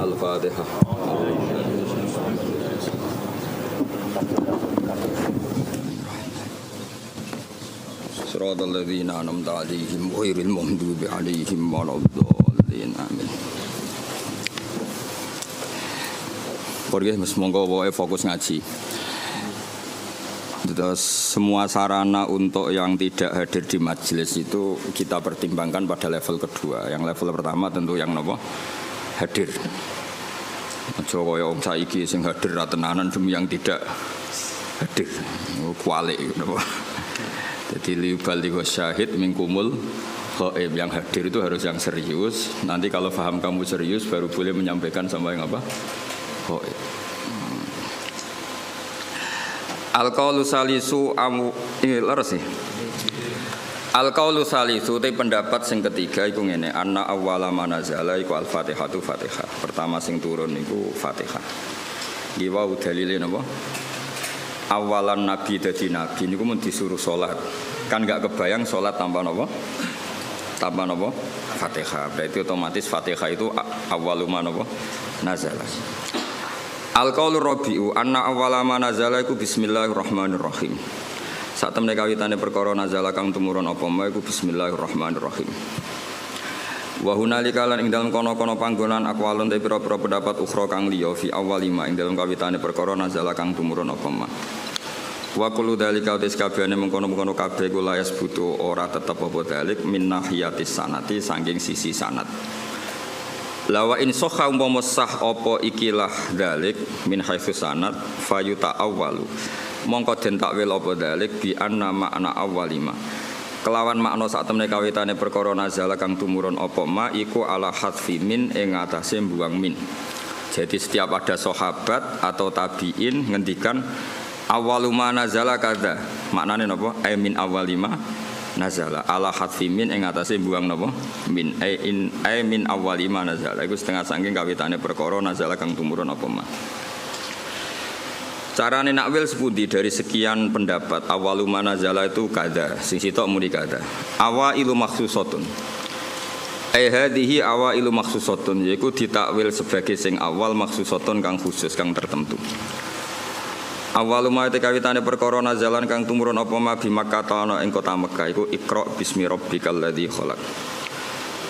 Al-Fatihah. Shiratal ladzina an'amta 'alaihim ghairil maghdubi 'alaihim waladdallin. Amin. Pergi monggo wae fokus ngaji. Terus semua sarana untuk yang tidak hadir di majelis itu kita pertimbangkan pada level kedua. Yang level pertama tentu yang nopo hadir. Aja kaya wong saiki sing hadir ra tenanan demi yang tidak hadir. Kualik napa. Jadi libaligh syahid mingkumul ghaib, yang hadir itu harus yang serius. Nanti kalau paham kamu serius baru boleh menyampaikan sama yang apa? Ghaib. Al-qaulu salisu ini leres nih. Al-qaulu salisu te pendapat sing ketiga iku ngene, anna awwala manazala iku al-Fatihatu Fatihah. Pertama sing turun iku Fatihah. Iki wae dalile napa? Awalan nabi dadi nabi niku mun disuruh salat. Kan enggak kebayang salat tanpa napa? Tanpa napa? Fatihah. Berarti otomatis Fatihah itu awwaluma napa? Nazala. Al-qaulu rabi'u anna awwala ma nazala iku bismillahirrahmanirrahim. Sak temne kawitane perkara nazala kang tumurun apa ma iku bismillahirrahmanirrahim. Wa hunalika lan ing dalem kono-kono panggonan aqwalun te pira-pira pendapat ukhra kang liya fi awwalima ing dalem kawitane perkara nazala kang tumurun apa ma. Wa kullu dalika tes kabehane mengkono-mengkono kabeh kula yasbutu ora tetep apa dalik min nahiyatis sanati saking sisi sanad. Lawa in sokha umpama sah apa ikilah dalik min haitsu sanad fayuta awwalu mongko den takwil apa dalik bi anna makna awwalima kelawan makna sak temene kawitane perkara nazala kang tumurun apa ma iku ala hadfi min ing atase mbuang min. Jadi setiap ada sahabat atau tabiin ngendikan awwaluma nazala kadza maknane napa ai min awwalima nazala ala hadfi min ing atase buang napa min ai min awwalima nazala iku setengah saking kawitane perkara nazala kang tumurun apa ma. Carane nakwil sepundi dari sekian pendapat awwaluma nazala itu kada sing sitok muni kada awailu makhsusatun ai hadhihi awailu makhsusatun yaiku ditakwil sebagai sing awal makhsusatun kang khusus kang tertentu. Awaluma te kawitane perkara nazalan kang tumurun apa ma bi Makkah ana ing kota Mekah iku Iqra bismi rabbikal ladzi khalaq.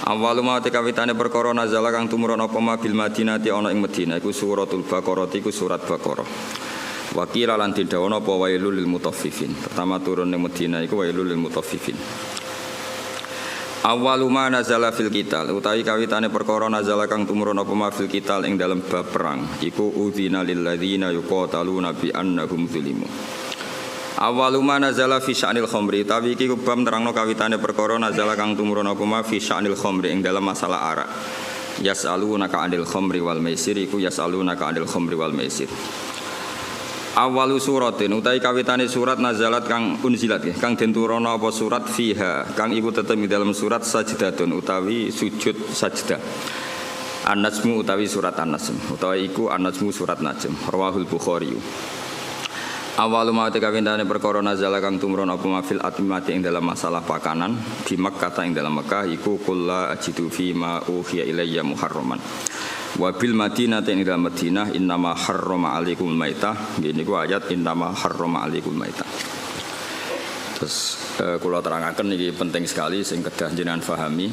Awaluma te kawitane perkara nazala kang tumurun apa ma bil Madinati ana ing Madinah iku suratul Baqarah iku surat Baqarah. Wa qila lan didhawono apa wailul lil mutaffifin. Pertama turun ning Madinah iku wailul lil mutaffifin. Awaluma nazala fil qital utawi kawitane perkara nazala kang tumurun apa ma fil qital ing dalem bab perang iku udzina lil ladzina yuqataluna bi annahum zulimu. Awaluma nazala fi sya'nil khamri utawi iki bab nerangno kawitane perkara nazala kang tumurun apa ma fi sya'nil khamri ing dalem masalah arak. Yas'alunaka 'anil khamri wal maisir iku yas'alunaka 'anil khamri wal maisir. Awalu suratin utai kawitane surat nazalat kang unzilat kang den turana apa surat fiha kang iku tetep ing dalam surat sajdatun utawi sujud sajdah. An-Najmu utawi surat An-Najm utawi iku An-Najmu surat Najm rawahul Bukhari. Awalu ma te kawitane perkara nazala kang tumurun apa mafil atmati ing dalam masalah pakanan di Makkah ing dalam Mekah iku kulla ajidu fi ma uhiya ilayya muharraman. Wa bil Madinati ing dalam Madinah innama harrama alaikumul maitah niku ayat innama harrama alaikumul maitah. Terus kula terangaken iki penting sekali sing kedah jenengan pahami.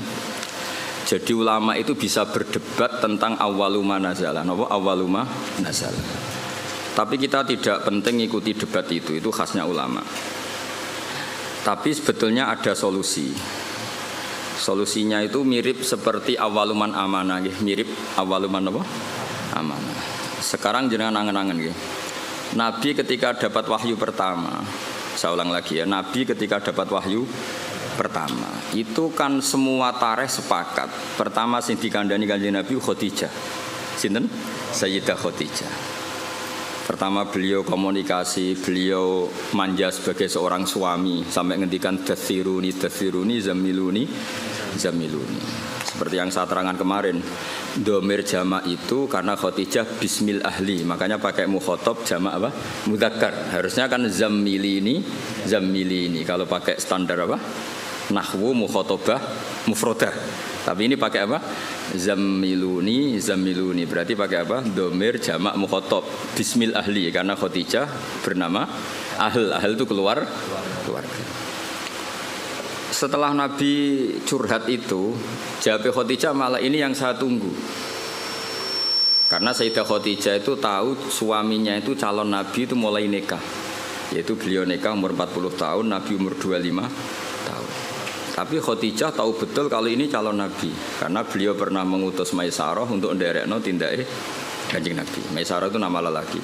Jadi ulama itu bisa berdebat tentang awwaluma nazala napa awwaluma nazala. Tapi kita tidak penting ikuti debat itu khasnya ulama. Tapi sebetulnya ada solusi. Solusinya itu mirip seperti awaluman amanah nggih, mirip awaluman apa? Amanah. Sekarang jenengan angen-angen nggih. Nabi ketika dapat wahyu pertama, saya ulang lagi ya, Nabi ketika dapat wahyu pertama, itu kan semua tarikh sepakat. Pertama sing dikandani Kanjeng Nabi Khadijah. Sinten? Sayyidah Khadijah. Pertama beliau komunikasi, beliau manja sebagai seorang suami sampai ngendikan dathiruni zamiluni. Seperti yang saya terangkan kemarin, domir jama' itu karena Khadijah bismil ahli, makanya pakai mukhotob jama' apa? Mudzakkar. Harusnya kan zamilini. Kalau pakai standar apa? Nahwu mukhotobah mufrodah. Tapi ini pakai apa? Zammiluni, zammiluni. Berarti pakai apa? Domir jamak mukhatab. Bismil ahli karena Khadijah bernama ahl. Ahl itu keluarga. Setelah Nabi curhat itu, jawab Khadijah malah ini yang saya tunggu. Karena Sayyidah Khadijah itu tahu suaminya itu calon Nabi itu mulai nikah. Yaitu beliau nikah umur 40 tahun, Nabi umur 25 tahun. Tapi Khadijah tahu betul kalau ini calon Nabi. Karena beliau pernah mengutus Maisarah untuk nderekno tindake Kanjeng Nabi. Maisarah itu nama lelaki.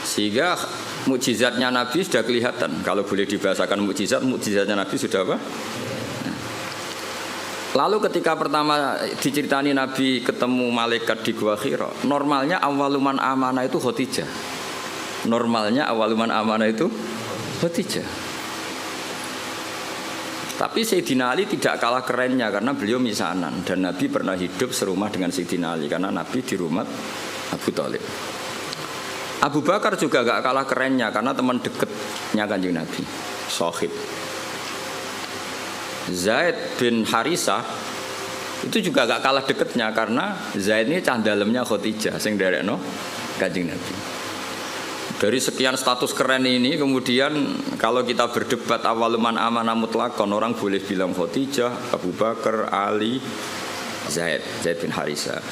Sehingga mukjizatnya Nabi sudah kelihatan. Kalau boleh dibahasakan mukjizatnya Nabi sudah apa? Lalu ketika pertama diceritani Nabi ketemu malaikat di Gua Hira, normalnya awaluman amanah itu Khadijah. Normalnya awaluman amanah itu Khadijah. Tapi Sayyidina Ali tidak kalah kerennya karena beliau misanan dan Nabi pernah hidup serumah dengan Sayyidina Ali karena Nabi di rumah Abu Thalib. Abu Bakar juga gak kalah kerennya karena teman dekatnya Kanjeng Nabi, Sohib. Zaid bin Harisah itu juga gak kalah dekatnya karena Zaid ini cah dalemnya Khadijah sing nderekno Kanjeng Nabi. Dari sekian status keren ini kemudian kalau kita berdebat awaluman amanah mutlakon, orang boleh bilang Khadijah, Abu Bakar, Ali, Zaid bin Harisah.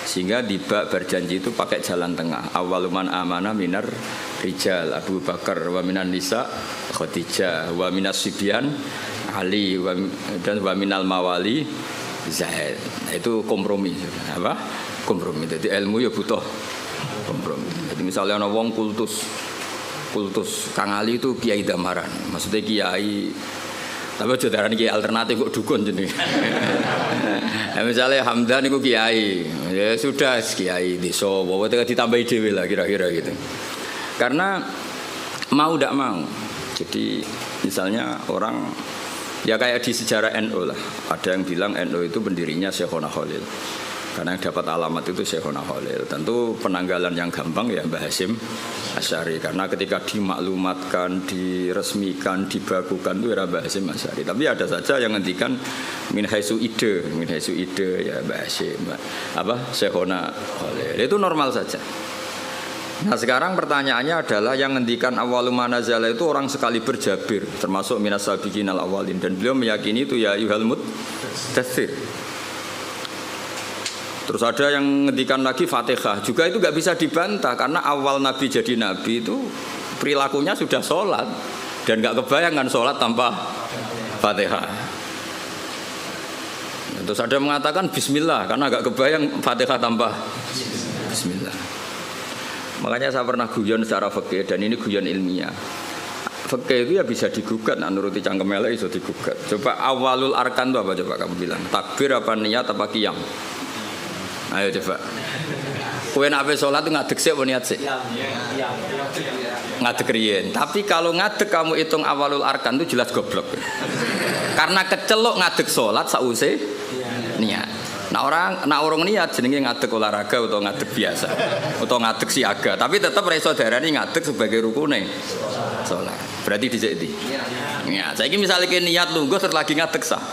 Sehingga di bab berjanji itu pakai jalan tengah. Awaluman amanah minar rijal Abu Bakar, wa minan nisa Khadijah, wa minas sibyan Ali, dan wa minal mawali Zaid. Nah, itu kompromi. Apa? Kompromi. Jadi ilmu ya butuh kompromi. Jadi misalnya ana wong kultus Kang Ali itu kiai damaran. Maksudnya kiai tapi aja darani kiai alternatif kok dukun jenenge. Nah, misalnya Hamdan itu kiai. Ya sudah kiai desa, wae ditambahi dhewe lah kira-kira gitu. Karena mau tidak mau. Jadi misalnya orang ya kayak di sejarah NU lah. Ada yang bilang NU itu pendirinya Syekhona Khalil. Karena yang dapat alamat itu Syekhona Khalil. Tentu penanggalan yang gampang ya Mbah Hasyim Asy'ari. Karena ketika dimaklumatkan, diresmikan, dibakukan itu era Mbah Hasyim Asy'ari. Tapi ada saja yang ngendikan min haitsu ide ya Mbah Hasyim. Syekhona Khalil. Itu normal saja. Nah sekarang pertanyaannya adalah yang ngendikan awaluma nazala itu orang sekali berjabir termasuk minas sabiqinal awalin dan beliau meyakini itu ya yuhal mudaththir. Terus ada yang ngendikan lagi Fatihah juga itu gak bisa dibantah karena awal Nabi jadi Nabi itu perilakunya sudah sholat dan gak kebayangkan sholat tanpa Fatihah. Terus ada yang mengatakan Bismillah karena gak kebayang Fatihah tanpa Bismillah. Makanya saya pernah guyon secara fikih dan ini guyon ilmiah. Fikih itu ya bisa digugat, nah nuruti cangkem elek iso digugat. Coba awalul arkan itu apa coba kamu bilang? Takbir apa niat apa qiyam? Ayo coba. Kowe nek salat itu ngadeg sik apa niat sik? Ngadeg riyen. Tapi kalau ngadeg kamu hitung awalul arkan itu jelas goblok. Karena kecelok ngadeg salat sause niat. Nah orang niat jenenge ngadeg olahraga atau ngadeg biasa atau ngadeg siaga, tapi tetap reso darani ngadeg sebagai rukune salat. Berarti dhisik ndi? Ya, saiki misale ki niat lungguh terus lagi ngadeg sah.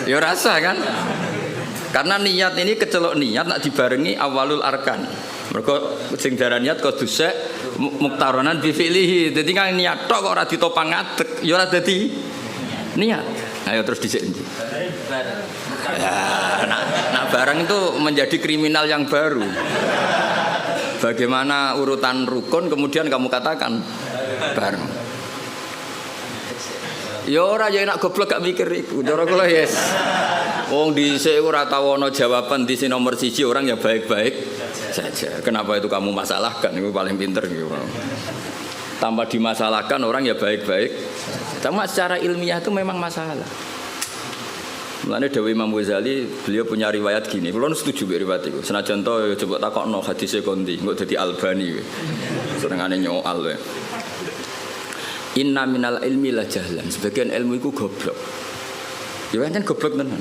Ya rasa kan? Karena niat ini kecelok niat nak dibarengi awalul arkan. Mergo sing darani niat kudus muktaronan bi fi'lihi. Dadi kan niat tok kok ora ditopang ngadeg, ya ora dadi niat. Ayo terus dhisik ndi? Ya, nah barang itu menjadi kriminal yang baru. Bagaimana urutan rukun kemudian kamu katakan bareng. Ya ora ya enak goblok gak mikir iku. Cara kula yes. Wong dhisik ora tau ana jawaban di nomor 1 orang ya baik-baik saja. Kenapa itu kamu masalahkan? Itu paling pinter gitu. Tanpa dimasalahkan orang ya baik-baik. Cuma secara ilmiah itu memang masalah. Mulane Dewi Imam Ghazali beliau punya riwayat gini. Kulo setuju mbek riwayat iku. Senajan to coba takokno hadise kondi, engko dadi Albani kowe. Senengane nyoal kowe. Inna minal ilmi la jahlan. Sebagian ilmu iku goblok. Ya pancen goblok tenan.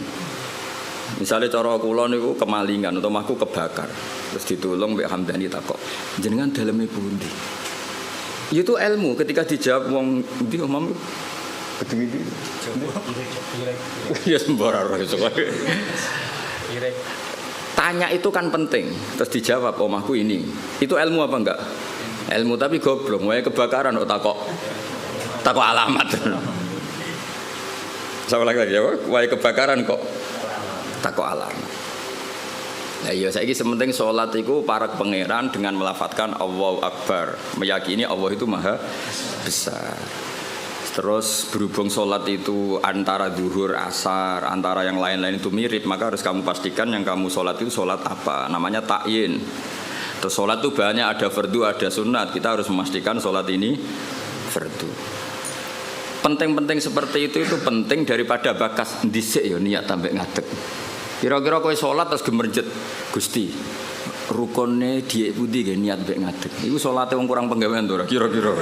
Misalnya cara kula niku kemalingan atau omahku kebakar. Terus ditulung mbek Hamdani takok, "Jenengan daleme pundi?" Itu ilmu ketika dijawab wong ndi omahmu Gedung ini. Ya sembarang iso. Tanya itu kan penting. Terus dijawab omahku ini. Itu ilmu apa enggak? Ilmu tapi goblok. Wae kebakaran kok takok alamat. Sama lagi ya, wae kebakaran kok takok alamat. Nah iya saiki sementing salat iku para pangeran dengan melafadzkan Allahu Akbar, meyakini Allah itu maha besar. Terus berhubung sholat itu antara zuhur, asar, antara yang lain-lain itu mirip, maka harus kamu pastikan yang kamu sholat itu sholat apa. Namanya ta'yin. Terus sholat itu banyak, ada fardu, ada sunat. Kita harus memastikan sholat ini fardu. Penting-penting seperti itu penting daripada bakas dhisik ya niat tambah ngadeg. Kira-kira kowe sholat terus gemerjet Gusti. Rukune dhiik pundi nggih niat mbek ngadeg. Iku salate wong kurang penggawean to ora kira-kira.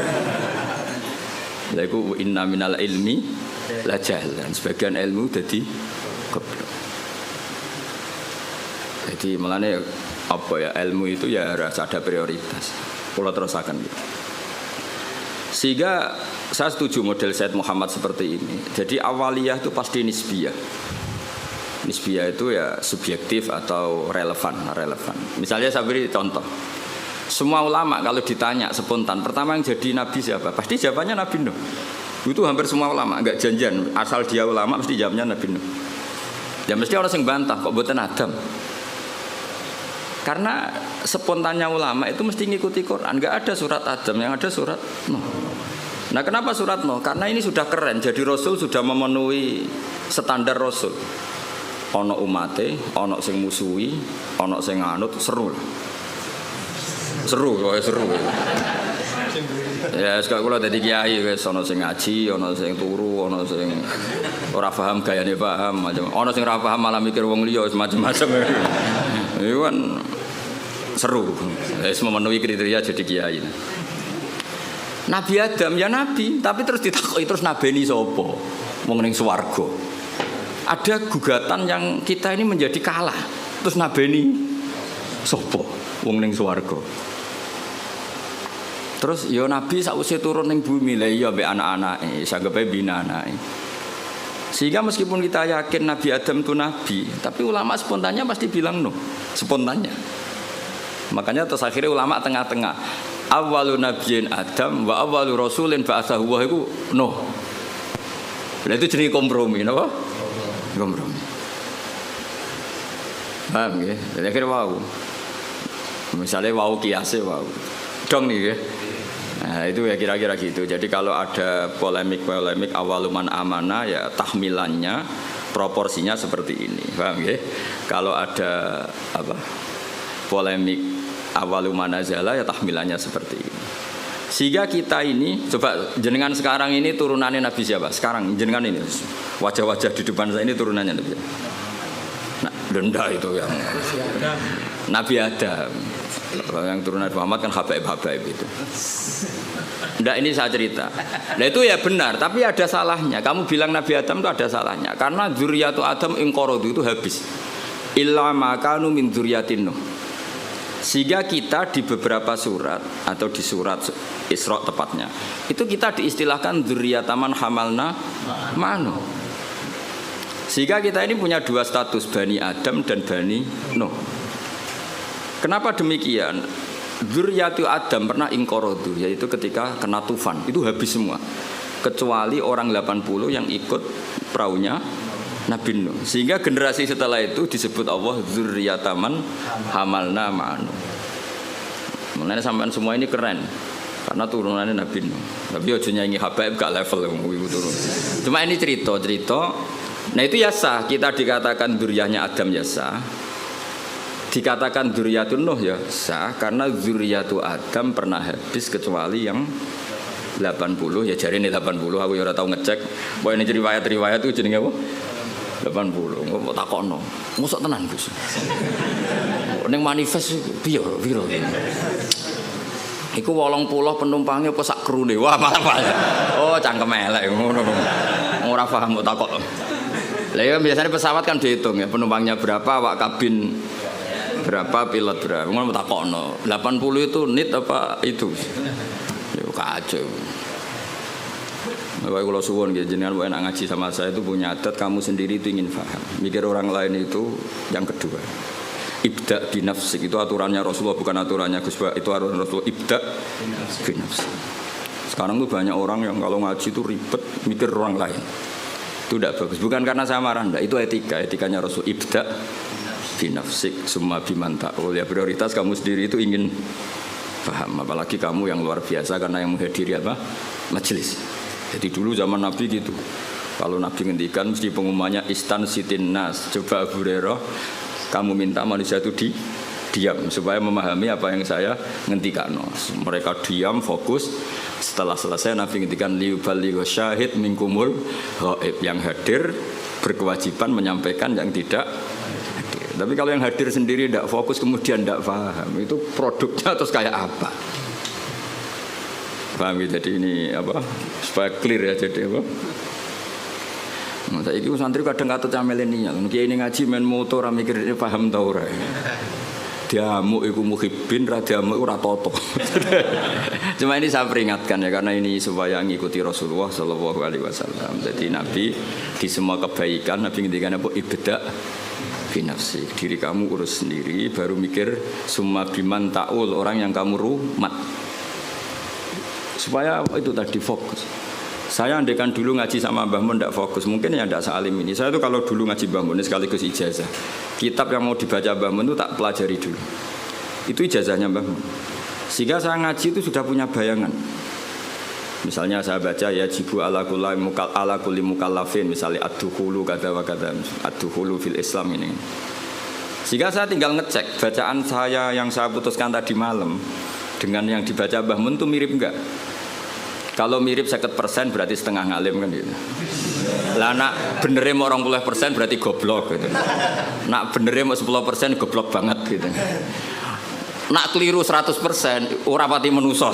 Lha iku inna minal ilmi la jahlan. Sebagian ilmu dadi goblok. Jadi melane apa ya ilmu itu ya harus ada prioritas. Kula terusaken gitu. Sehingga saya setuju model Said Muhammad seperti ini. Jadi awaliyah itu pasti nisbiyah. Nisbiyah itu ya subjektif atau relevan. Misalnya saya beri contoh. Semua ulama kalau ditanya spontan, pertama yang jadi nabi siapa? Pasti jawabannya Nabi Nuh. Itu hampir semua ulama, enggak janjian. Asal dia ulama mesti jawabnya Nabi Nuh. Ya mesti orang yang bantah kok mboten Adam. Karena spontannya ulama itu mesti ngikuti Quran. Enggak ada surat Adam, yang ada surat Nuh. Nah kenapa surat Nuh? Karena ini sudah keren. Jadi Rasul sudah memenuhi standar Rasul. Ono umate, ono sing musuhi, ono sing nganut, seru lah. Seru. Ya sekarang kula dadi kiai wis ana sing ngaji, ana sing turu, ana sing ora paham gayane paham, macam ana sing ora paham malah mikir wong liya macam-macam. Iku kan seru. Wis memenuhi kriteria jadi kiai. Nabi Adam ya nabi, tapi terus ditakoki terus nabeni sapa? Wong ning swarga. Ada gugatan yang kita ini menjadi kalah. Terus nabeni sapa? Wong ning swarga. Terus ya Nabi sakwise turun ning bumi lha iya mbek anak-anake, sanggepe bina anake. Sehingga meskipun kita yakin Nabi Adam itu nabi, tapi ulama spontannya pasti bilang no, spontannya. Makanya terus akhirnya ulama tengah-tengah. Awwalun nabiyyin Adam wa awwalu rasulin ba'atsahu wa iku no. Lah itu jenenge kompromi, napa? Kompromi. Paham nggih? Jadi akhirnya wau. Misalnya wau kiase wau. Dong nih ya. Nah itu ya kira-kira gitu. Jadi kalau ada polemik awaluman amanah ya tahmilannya proporsinya seperti ini, paham ya? Kalau ada apa polemik awaluman nazala ya tahmilannya seperti ini. Sehingga kita ini coba jenengan sekarang ini turunannya Nabi siapa? Sekarang jenengan ini wajah-wajah di depan saya ini turunannya Nabi. Nah, denda itu yang Nabi Adam. Yang turunan Muhammad kan habaib itu. Nggak ini saya cerita. Nah itu ya benar, tapi ada salahnya. Kamu bilang Nabi Adam itu ada salahnya. Karena dzurriyyatu Adam inqaradu itu habis. Illa ma kanu min dzurriyyatin Nuh. Sehingga kita di beberapa surat atau di surat Isra tepatnya, itu kita diistilahkan dzurriyyataman hamalna ma'nuh. Sehingga kita ini punya dua status, Bani Adam dan Bani Nuh. Kenapa demikian? Dzurriyyatu Adam pernah inqaradu, yaitu ketika kena tufan, itu habis semua. Kecuali orang 80 yang ikut perahunya Nabi Nuh. Sehingga generasi setelah itu disebut Allah dzurriyyataman hamalna ma'nuh. Mulane sampean semua ini keren. Karena turunannya Nabi Nuh. Tapi aja nyanyi habaib gak level iku turun. Cuma ini cerita. Nah itu ya sah, kita dikatakan dzurriyyahnya Adam ya sah. Dikatakan dzurriyyatun Nuh ya sah karena dzurriyyatu Adam pernah habis kecuali yang 80 ya jari ini 80 aku ya ora tau ngecek. Bahwa ini riwayat itu jenenge apa? 80. Kok takokno. Mosok tenan Gus. Ning manifest piye piro. Iku 80 penumpangnya apa sak krune. Wah malah oh cangkem elek ngono. Ora paham kok takok. Lah ya biasanya pesawat kan dihitung ya penumpangnya berapa, awak kabin berapa, pilot berapa. Ngono takokno. 80 itu nit apa itu? Yo kacau. Kalau suwon gitu, jenengan enak ngaji sama saya itu punya adat kamu sendiri itu ingin paham. Mikir orang lain itu yang kedua. Ibda binafsik itu aturannya Rasulullah, bukan aturannya Gus Ba. Itu aturan Rasulullah. Ibda binafsik. Sekarang tuh banyak orang yang kalau ngaji itu ribet mikir orang lain. Itu tidak bagus. Bukan karena saya marah, enggak. Itu etikanya Rasul. Ibda binafsik summa bimantaul. Ya prioritas kamu sendiri itu ingin paham. Apalagi kamu yang luar biasa karena yang menghadiri apa? Majelis. Jadi dulu zaman Nabi gitu. Kalau Nabi ngendikan mesti pengumumannya istan sitin nas. Coba Abu Hurairah, kamu minta manusia itu diam supaya memahami apa yang saya ngendikan. Mereka diam, fokus. Setelah selesai Nabi ngendikan liuballigh syahid minkumul ghaib, yang hadir berkewajiban menyampaikan yang tidak hadir. Tapi kalau yang hadir sendiri tidak fokus kemudian tidak paham, itu produknya terus kayak apa? Paham ya? Jadi ini apa? Supaya clear ya jadi apa? Masa iki santri kadang katut milenial. Kiai ini ngaji main motor ora mikir paham ta ora. Diamuk iku muhibbin, ra diamuk ora toto. Cuma ini saya peringatkan ya karena ini supaya ngikuti Rasulullah sallallahu alaihi wasallam. Jadi Nabi di semua kebaikan Nabi ngendikan apa ibda binafsi. Diri kamu urus sendiri baru mikir summa biman taul, orang yang kamu rumat. Supaya itu tadi fokus. Saya andaikan dulu ngaji sama Mbah Mun tidak fokus, mungkin ya tidak sealim ini. Saya itu kalau dulu ngaji Mbah Mun sekaligus ijazah, kitab yang mau dibaca Mbah Mun itu tak pelajari dulu. Itu ijazahnya Mbah Mun. Sehingga saya ngaji itu sudah punya bayangan. Misalnya saya baca ya jibu ala kulli mukallafin, misalnya ad-dukhulu kada wa kada, ad-dukhulu fil Islam ini. Sehingga saya tinggal ngecek bacaan saya yang saya putuskan tadi malam dengan yang dibaca Mbah Mun itu mirip enggak? Kalau mirip 50% berarti setengah ngalim kan gitu. Lah nak benernya mau 20% berarti goblok gitu. Nak benernya mau 10% goblok banget gitu. Nak keliru 100% ora pati menuso.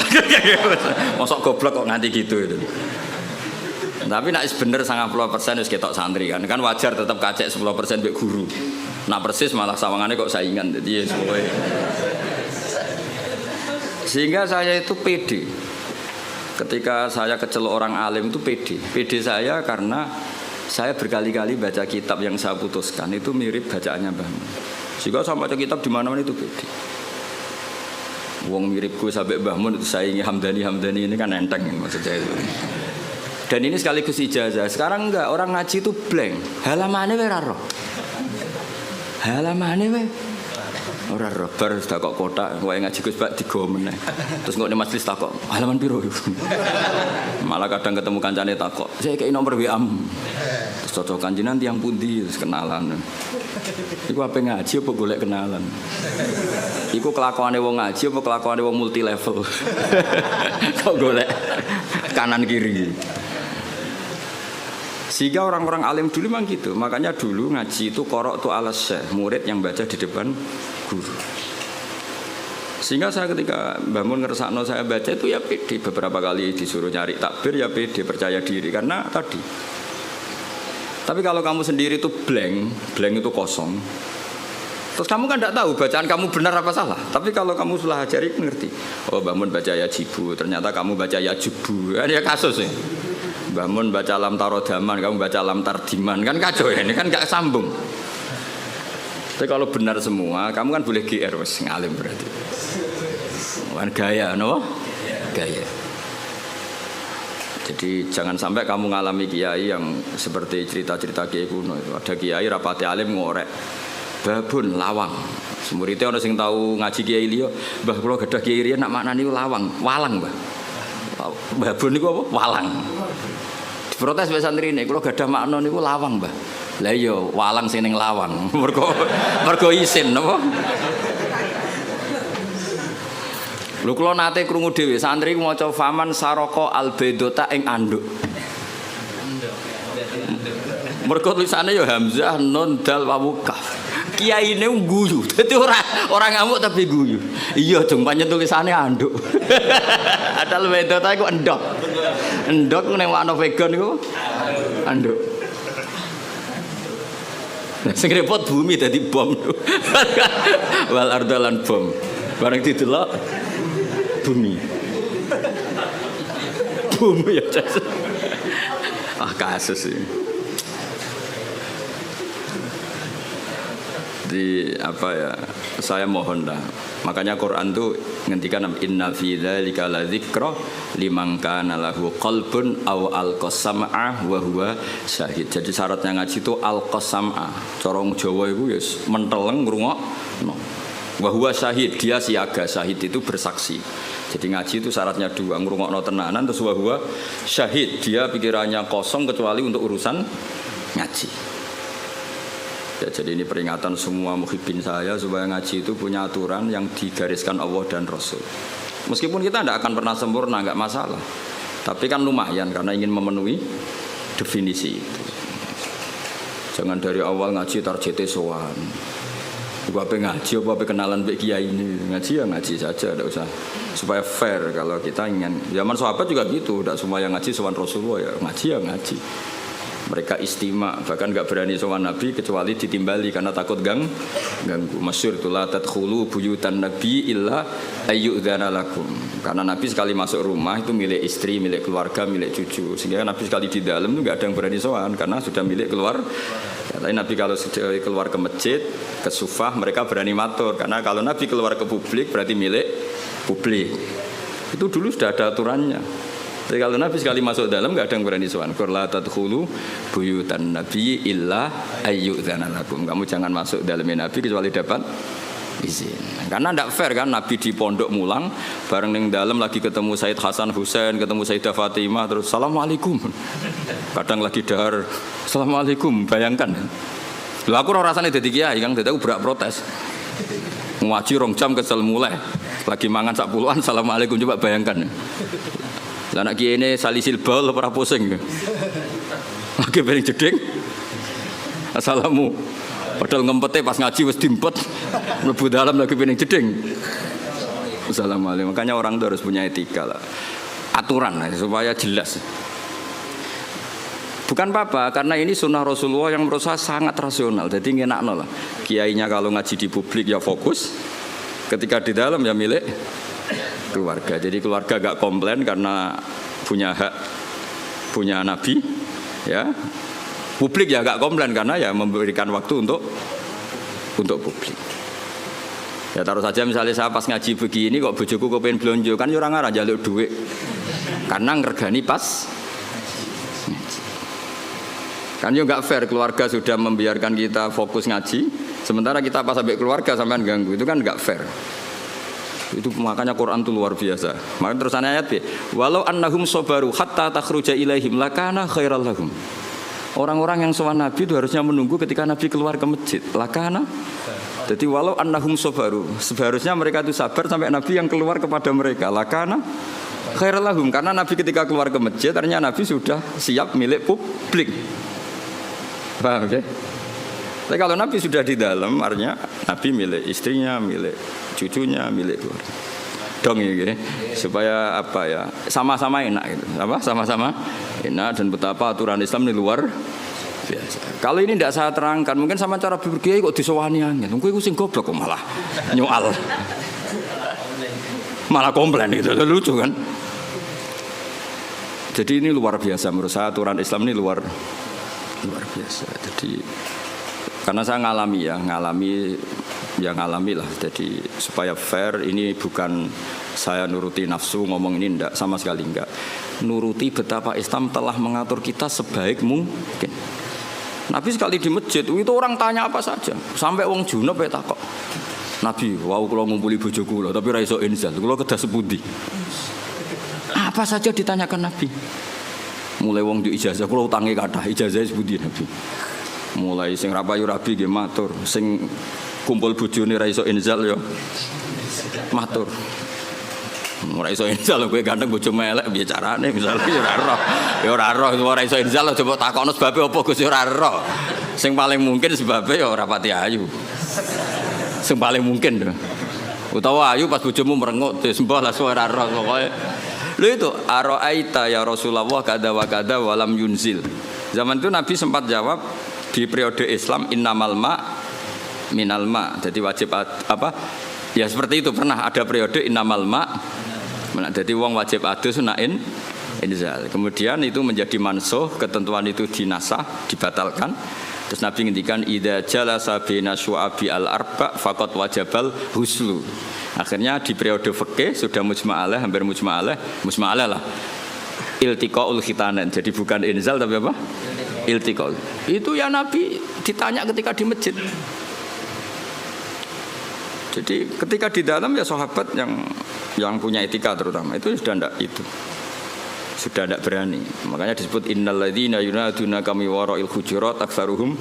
Mosok goblok kok nganti gitu itu. Tapi nak bener 90% wis ketok santri kan. Kan wajar tetap kacek 10% mbek guru. Nak persis malah sawangane kok saingan. Jadi ya sesuai. Sehingga saya itu pede. Ketika saya kecelok orang alim itu pede saya karena saya berkali-kali baca kitab yang saya putuskan itu mirip bacaannya Mbah Mun. Sehingga saya baca kitab di mana-mana itu pede. Wong miripku sampai Mbah Mun itu saingi Hamdani ini kan enteng maksud saya itu. Dan ini sekaligus ijazah. Sekarang enggak, orang ngaji itu blank. Halamane wae ora roh. Halamane wae ora roh, bar sudah kok kotak, wae ngaji Gus Bak digo meneh. Terus kok ning majelis takok, halaman piro? Malah kadang ketemu kancane takok, "Saya kei nomor WA-mu." Terus cocokan jenengan tiyang pundi, terus kenalan. Iku ape ngaji apa golek kenalan? Iku kelakuane wong ngaji apa kelakuane wong multi level? Kok golek kanan kiri. Sehingga orang-orang alim dulu memang gitu. Makanya dulu ngaji itu korok tuh alas syekh, murid yang baca di depan guru. Sehingga saya ketika Mbah Mun ngersakno saya baca itu ya pede. Beberapa kali disuruh nyari takbir ya pede, percaya diri karena tadi. Tapi kalau kamu sendiri itu blank itu kosong. Terus kamu kan tidak tahu bacaan kamu benar apa salah. Tapi kalau kamu sudah ajari ngerti. Oh Mbah Mun baca ya jibu, ternyata kamu baca ya jubu. Kan ya kasus ya. Mbah Mun baca lam tarodaman, kamu baca lam tardiman, kan kacau ya, ini kan gak sambung. Tapi kalau benar semua, kamu kan boleh GR wes ngalim berarti. Kan gaya, no? Gaya. Jadi jangan sampai kamu ngalami kiai yang seperti cerita-cerita kiai kuno itu. Ada kiai rapati alim ngorek, babun lawang. Muridnya orang sing tahu ngaji kiai liya, Mbah kula gadah kiai riyen nak maknani lawang, walang, Mbah. Babun niku apa? Walang. Protes mbek santri ini, kalau gadah makna niku lawang, Mbah. Lah iya, walang sing ning lawang. Mergo isin napa? Lho kula nate krungu dhewe santri ku maca faman saraka albedota ing anduk. Mergo tulisane ya hamzah nun dal wawu kaf. Kiyaine guyu. Dadi ora ngamuk tapi guyu. Iya dong pancen tulisane anduk. Adal bedota iku endok. Endok ning wakno vegan iku anduk. Sing repot bumi dadi bom. Wal ardalan bom. Bareng didelok bumi. Bumi ya. kasus ini. Di apa ya? Saya mohon dah. Makanya Quran tuh ngendikan inna fi dzalika ladzikra liman kana lahu qalbun aw alqasam'a wa huwa syahid. Jadi syaratnya ngaji itu alqasam'a. Cara Jawa iku ya menteleng ngrungokno. Wa huwa syahid, dia siaga. Syahid itu bersaksi. Jadi ngaji itu syaratnya dua, ngrungokno tenanan terus wa huwa syahid. Dia pikirannya kosong kecuali untuk urusan ngaji. Ya, jadi ini peringatan semua muhibbin saya supaya ngaji itu punya aturan yang digariskan Allah dan Rasul. Meskipun kita tidak akan pernah sempurna, nggak masalah. Tapi kan lumayan karena ingin memenuhi definisi itu. Jangan dari awal ngaji tarjete sowan. Apa ngaji, apa kenalan Mbak Kiai ini. Ngaji ya ngaji saja, tidak usah. Supaya fair kalau kita ingin. Zaman sahabat juga gitu, tidak semua yang ngaji sowan Rasulullah ya ngaji ya ngaji. Mereka istima, bahkan gak berani sowan Nabi kecuali ditimbali karena takut ganggu. Masyhur itu la tadkhulu buyutan nabi illa ayyudzana lakum. Karena Nabi sekali masuk rumah itu milik istri, milik keluarga, milik cucu. Sehingga Nabi sekali di dalam itu gak ada yang berani sowan karena sudah milik keluar. Tapi Nabi kalau keluar ke masjid, ke sufah mereka berani matur karena kalau Nabi keluar ke publik berarti milik publik. Itu dulu sudah ada aturannya. Jadi kalau Nabi sekali masuk dalam nggak ada yang berani sowan. Qurla tadkhulu buyutan nabi illa ayyudzana lakum. Kamu jangan masuk dalam Nabi kecuali dapat izin. Karena tidak fair kan Nabi di pondok mulang bareng ning dalam lagi ketemu Said Hasan Husain, ketemu Sayyidah Fatimah terus assalamualaikum. Kadang lagi dahar assalamualaikum, bayangkan. Lha aku ora rasane dadi kiai Kang, dadi aku berak protes. Ngaji 2 jam kesel mulai. Lagi mangan sak puluhan assalamualaikum, coba bayangkan. Lah anak kiai ini salisil bal ora pusing. Lagi piring jeding. Assalamu. Padahal ngempete pas ngaji wis diempet. Mlebu dalam lagi piring jeding. Assalamualaikum. Makanya orang itu harus punya etika lah. Aturan lah, supaya jelas. Bukan apa-apa, karena ini sunnah Rasulullah yang menurut saya sangat rasional. Jadi ngenakno lah. Kiainya kalau ngaji di publik ya fokus. Ketika di dalam ya milik keluarga. Jadi keluarga gak komplain karena punya hak, punya Nabi, ya. Publik ya gak komplain karena ya memberikan waktu untuk publik. Ya taruh saja misalnya saya pas ngaji begini kok bojoku kepengen blonjo kan orang arah jaluk duit karena ngergani pas ngaji. Kan yo gak fair keluarga sudah membiarkan kita fokus ngaji, sementara kita pas sampai keluarga sampean ganggu, itu kan gak fair. Itu makanya Quran itu luar biasa. Maka terusan ayat B. Walau annahum sabaru hatta takhruja ilaihim lakana khairal lahum. Orang-orang yang sowan Nabi itu harusnya menunggu ketika Nabi keluar ke masjid. Lakana. Jadi walau annahum sabaru, seharusnya mereka itu sabar sampai Nabi yang keluar kepada mereka. Lakana khairal lahum, karena Nabi ketika keluar ke masjid ternyata Nabi sudah siap milik publik. Paham ya? Tapi kalau Nabi sudah di dalam, artinya Nabi milik istrinya, milik cucunya, milik keluarga. Dong ya, supaya apa ya? Sama-sama enak gitu. Apa? Sama-sama enak dan betapa aturan Islam ini luar biasa. Kalau ini tidak saya terangkan, mungkin sama cara berkiai kok disowani angin. Mungkin aku sing goblok kok malah nyoal. Malah komplain gitu. Lucu kan? Jadi ini luar biasa menurut saya, aturan Islam ini luar biasa. Jadi karena saya ngalami lah. Jadi supaya fair, ini bukan saya nuruti nafsu ngomong ini, enggak, sama sekali enggak. Nuruti betapa Islam telah mengatur kita sebaik mungkin. Nabi sekali di masjid itu orang tanya apa saja, sampai wong junub ya takok. Nabi, wow kalau ngumpuli bojoku lho, tapi ra iso inzal, kula kedah sepundi. Apa saja ditanyakan Nabi. Mulai wong di ijazah, kula utange kathah, ijazah sepundi Nabi. Mulai sing rapayu rabi nggih matur, sing kumpul bojone ra iso inzal ya matur. Ora iso inzal kowe ganteng bojo melek piye carane misale ya ora roh. Ya ora roh ora iso inzal coba takokno sebabe apa Gus ya ora roh. Sing paling mungkin sebabe ya ora pati ayu. Sing paling mungkin lho. Utawa ayu pas bojomu merengut sembah lah ora roh pokoke. Lho itu araita ya Rasulullah kada wa kada walam yunzil. Zaman itu Nabi sempat jawab di periode Islam innamal ma minal ma. Jadi wajib apa? Ya seperti itu, pernah ada periode innamal ma. Jadi wong wajib adus nain inzal. Kemudian itu menjadi mansuh, ketentuan itu dinasah, dibatalkan. Terus Nabi ngendikan idza jalasa baina syu'abi al-arba faqad wajabal huslu. Akhirnya di periode fikih sudah mujma'alah, hampir mujma'alah lah. Iltiqaul khitanan. Jadi bukan inzal tapi apa? Iltiqaul. Itu ya Nabi ditanya ketika di masjid. Jadi ketika di dalam ya sahabat yang punya etika terutama itu sudah tidak berani. Makanya disebut innalladzina yunaduna kami wara'il hujurat aktsaruhum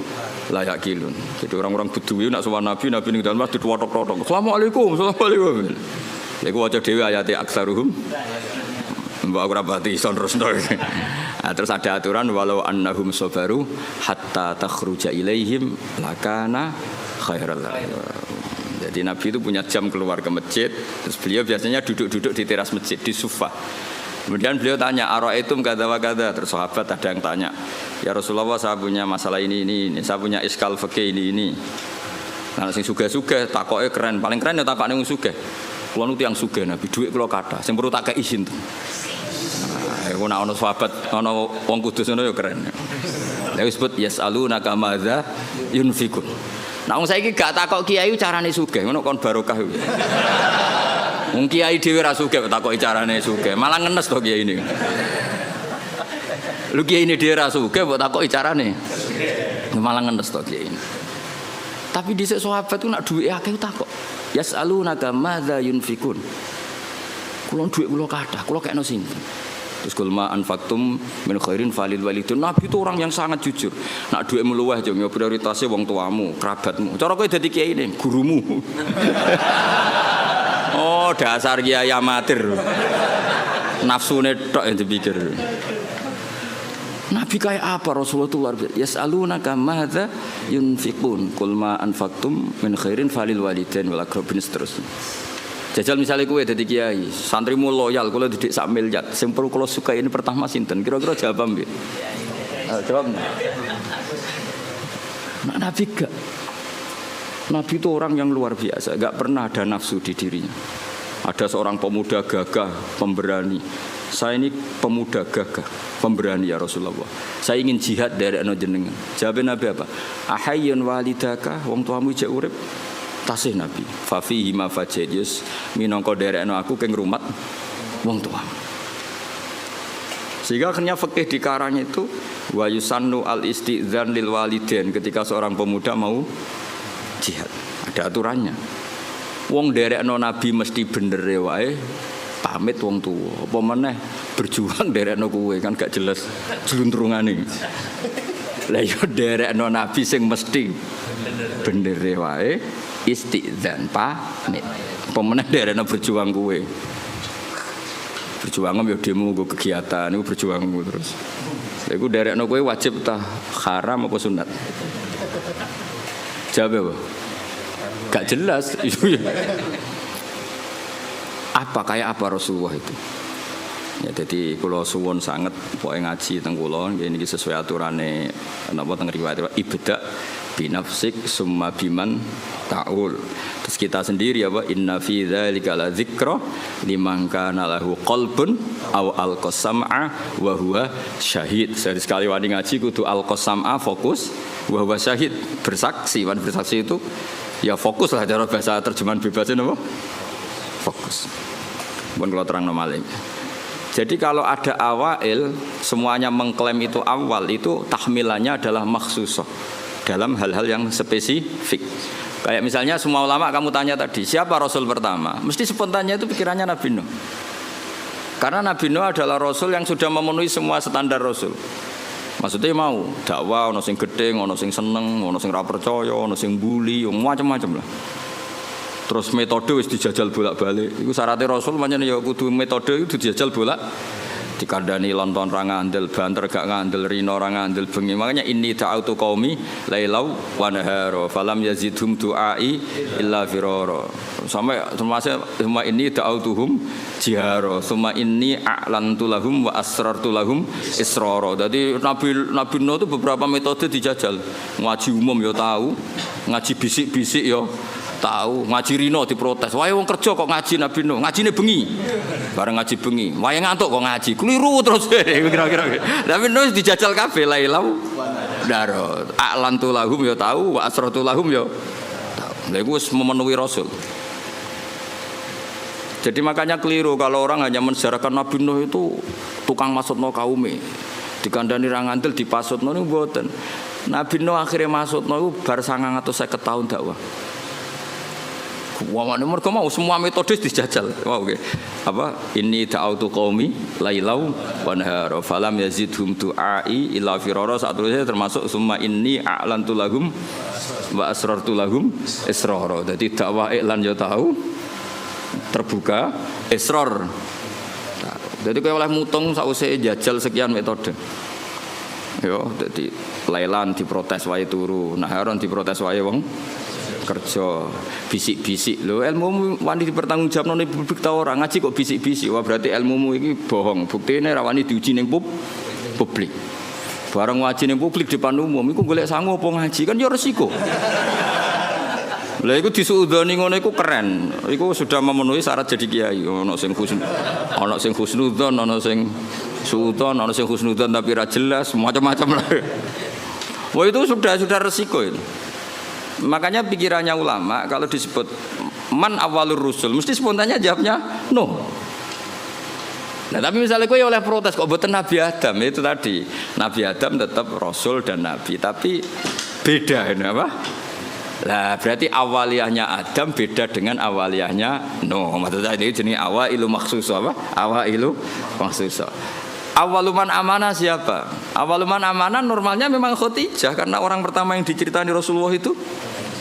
la yaqilun. Jadi orang-orang Bedui nak sowan Nabi ning dalam masjid wotok-wotok. Assalamualaikum. Lha iku waca dhewe ayate aktsaruhum. Mbak ora pati ison terusno. Terus ada aturan walau annahum sabaru hatta takhruja ilaihim lakana khairal lahum. Jadi Nabi itu punya jam keluar ke masjid. Terus beliau biasanya duduk-duduk di teras masjid di sufa. Kemudian beliau tanya ara'aitum kadza wa kadza. Terus sahabat ada yang tanya, "Ya Rasulullah, saya punya masalah ini. Saya punya iskal fikih ini." Nah, sing sugih-sugih takoke keren, paling keren ya takokne wong sugih. Kulo nu tiyang sugih Nabi, dhuwit kulo kathah. Sing perlu tak kei isin. Nah, iku nek ana sahabat, ana wong kudus ngono ya keren. Lha disebut yasalunaka madza yunfikun. Nah, wong saiki gak takok kiai carane sugih, ngono kon barokah. Wong kiai dhewe ra sugih takoki carane sugih, malah ngenes to kiai ini. Lu kiai ini dhewe ra sugih kok takoki carane. Malah ngenes to kiai ini. Tapi dhisik sahabat ku nak duwe akeh takok. Yasalunaka madza yunfikun. Kulo dhuwit kulo kathah, kulo kekno sinten? Terus kulma anfaqtum min khairin falil walidun. Nabi itu orang yang sangat jujur. Nak duit meluweh yo prioritasnya wong tuamu, kerabatmu. Cara kowe dadi kiai ini, gurumu. Oh, dasar kiai amatir. Nafsune tok yang dipikir. Nabi kayak apa Rasulullah itu luar biasa. Yas'alunaka madza yunfiqun. Kulma anfaqtum min khairin falil walidain wal aqrabin seterusnya. Jajal misalnya kowe dadi kiai, santrimu loyal, kula didik sak miliar. Sing perlu kula suka ini pertama sinten? Kira-kira jawab nggih. Jawab. Nah, Nabi gak. Nabi itu orang yang luar biasa, gak pernah ada nafsu di dirinya. Ada seorang pemuda gagah, pemberani. Saya ini pemuda gagah, pemberani ya Rasulullah. Saya ingin jihad dari jenengan. Jawab Nabi apa? Ahayyun walidaka, wong tuamu jek urip. Tasih Nabi fafihi ma fajadius minangka derekno aku keng rumat wong tua. Sehingga akhirnya fikih dikarang itu wa yusannu al istidzan lil walidain ketika seorang pemuda mau jihad. Ada aturannya. Wong derekno Nabi mesti bener wae pamit wong tuwa. Apa meneh berjuang derekno kowe kan gak jelas jluntrungane. Lah yo derekno Nabi sing mesti bener wae istidzan pamit. Pemenang daerahnya berjuang kue. Berjuang ya demo gue kegiatan, itu berjuang gue terus. Iku daerahnya kue wajib tah haram apa sunat? Jawab apa? Gak jelas. Apa kayak apa Rasulullah itu? Ya jadi kalau suwon sangat pokoknya ngaji teng kula ini sesuai aturane napa teng riwayat ibda binafsik summa biman ta'ul. Terus kita sendiri apa inna fi dzalika la dzikra liman kana lahu qalbun aw alqasam'a wa huwa syahid. Sekali wani ngaji kudu alqasam'a fokus wa huwa syahid bersaksi. Wan bersaksi itu ya fokus lah cara bahasa terjemahan bebasnya apa? Fokus. Mun kula terangno malih. Jadi kalau ada awail semuanya mengklaim itu awal itu tahmilannya adalah makhsusah dalam hal-hal yang spesifik. Kayak misalnya semua ulama kamu tanya tadi siapa Rasul pertama, mesti spontannya itu pikirannya Nabi Nuh. Karena Nabi Nuh adalah Rasul yang sudah memenuhi semua standar Rasul. Maksudnya mau dakwah, ono sing gedeng, ono sing seneng, ono sing ra percaya, ono sing bully, macam-macam lah. Terus metode wis dijajal bolak-balik. Iku syaratnya Rasul pancen ya kudu metode itu dijajal bolak. Dikandani lonton ra ngandel, banter gak ngandel, rino ra ngandel bengi. Makanya inni ta'autu qaumi lailau wa nahara falam yazidhum du'ai illa firara. Sampai termasuk semua ini ta'autuhum jihara. Semua ini a'lantu lahum wa asrartu lahum israra. Jadi Nabi Nuh itu beberapa metode dijajal. Ngaji umum ya tahu, ngaji bisik-bisik ya Tahu, ngaji rino diprotes. Wae wong kerja kok ngaji Nabi Nuh, ngajine bengi. Bareng ngaji bengi, wae ngantuk kok ngaji. Keliru terus kira-kira. Tapi Nuh dijajal kabeh lailau daro. A'lantu lahum ya tahu, wa asratu lahum ya tahu. Lha iku wis memenuhi Rasul. Jadi makanya keliru kalau orang hanya mensejarahkan Nabi Nuh itu tukang maksudno kaume. Dikandani ra ngandel dipasutno niku mboten. Nabi Nuh akhirnya masukno iku bar 950 tahun dakwah. Wamane mergo mau semua metode dijajal. Wow, okay. Apa? Inni da'autu qaumi lailau wa nahara falam yazidhum du'ai illa firara. Saterusé termasuk summa inni a'lantu lahum wa asrartu lahum israra. Dadi dakwah iklan yo tahu terbuka israr. Jadi kaya oleh mutung sausé jajal sekian metode. Yo, dadi lailan diprotes wae turu, naharon diprotes wae wong kerja, bisik-bisik lho, ilmumu wani dipertanggungjawabno ning publik ta ora, ngaji kok bisik-bisik, wah berarti ilmumu iki bohong, buktine ra wani diuji ning publik. Bareng ngaji ning publik depan umum iku golek sangu apa ngaji kan ya resiko. Lah iku disuudoni ngono iku keren. Iku sudah memenuhi syarat jadi kiai. Ono sing husnudzon, ono sing suudzon, ono sing husnudzon tapi ra jelas, macam-macam lah. Wah itu sudah resiko itu. Makanya pikirannya ulama kalau disebut man awalur rusul mesti spontannya jawabnya no. Nah tapi misalnya gue oleh protes kok buatan Nabi Adam itu tadi Nabi Adam tetap Rasul dan Nabi tapi beda ini apa? Lah berarti awaliyahnya Adam beda dengan awaliyahnya no. Maksudnya ini jenis awailu maksus apa? Awailu maksus. Awaluman amanah siapa? Awaluman amanah normalnya memang Khadijah karena orang pertama yang diceritani Rasulullah itu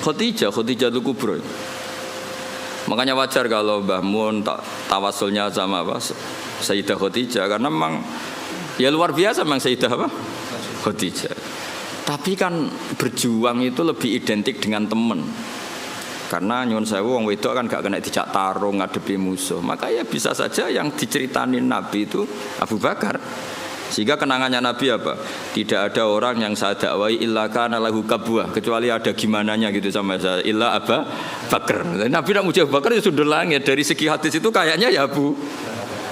Khadijah Dzul Kubra. Makanya wajar kalau Mbah Mun tawasulnya sama apa? Sayyidah Khadijah karena memang ya luar biasa memang Sayyidah apa? Khadijah. Tapi kan berjuang itu lebih identik dengan teman. Karena nyuwun sewu wong wedok kan gak kena dijak tarung ngadepi musuh. Maka ya bisa saja yang diceritanin Nabi itu Abu Bakar. Sehingga kenangannya Nabi apa? Tidak ada orang yang saya dakwai illa kana lahu kabwah, kecuali ada gimananya gitu sama saya. Illa Abu Bakar. Nabi nak muji Abu Bakar ya sudah langit. Dari segi hadis itu kayaknya ya Abu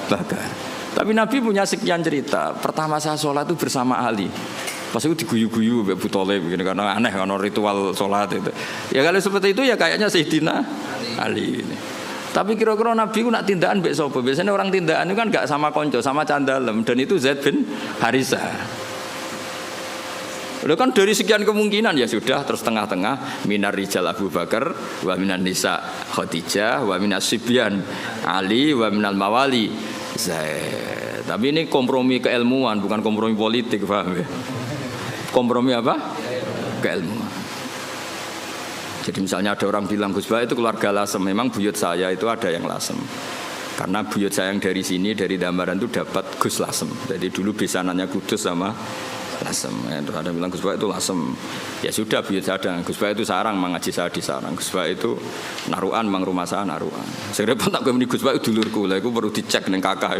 Bakar. Tapi Nabi punya sekian cerita. Pertama saya sholat itu bersama Ali. Pas itu diguyu-guyu Abu Thalib begini karena aneh karena ritual sholat itu. Ya kalau seperti itu ya kayaknya Sayyidina Ali ini. Tapi kira-kira Nabi ku nak tindakan mbek sapa? Biasanya orang tindakan itu kan enggak sama konco, sama candalem dan itu Zaid bin Harisah. Lalu kan dari sekian kemungkinan ya sudah terus tengah-tengah minar rijal Abu Bakar wa minan nisa Khadijah wa minas sibyan Ali wa minal mawali Zaid. Tapi ini kompromi keilmuan bukan kompromi politik, paham ya? Kompromi apa? Keilmuan. Jadi misalnya ada orang bilang Gus Bah itu keluarga Lasem, memang buyut saya itu ada yang Lasem. Karena buyut saya yang dari sini dari Dambaran itu dapat Gus Lasem. Jadi dulu besanannya Kudus sama Lasem. Terus ada bilang Gus Bah itu Lasem. Ya sudah buyut saya ada. Gus Bah itu Sarang, mengaji saya di Sarang. Gus Bah itu Naruan, mang rumah saya Naruan. Saya repot tak muni Gus Bah itu dulurku. Lah itu perlu dicek ning kakak.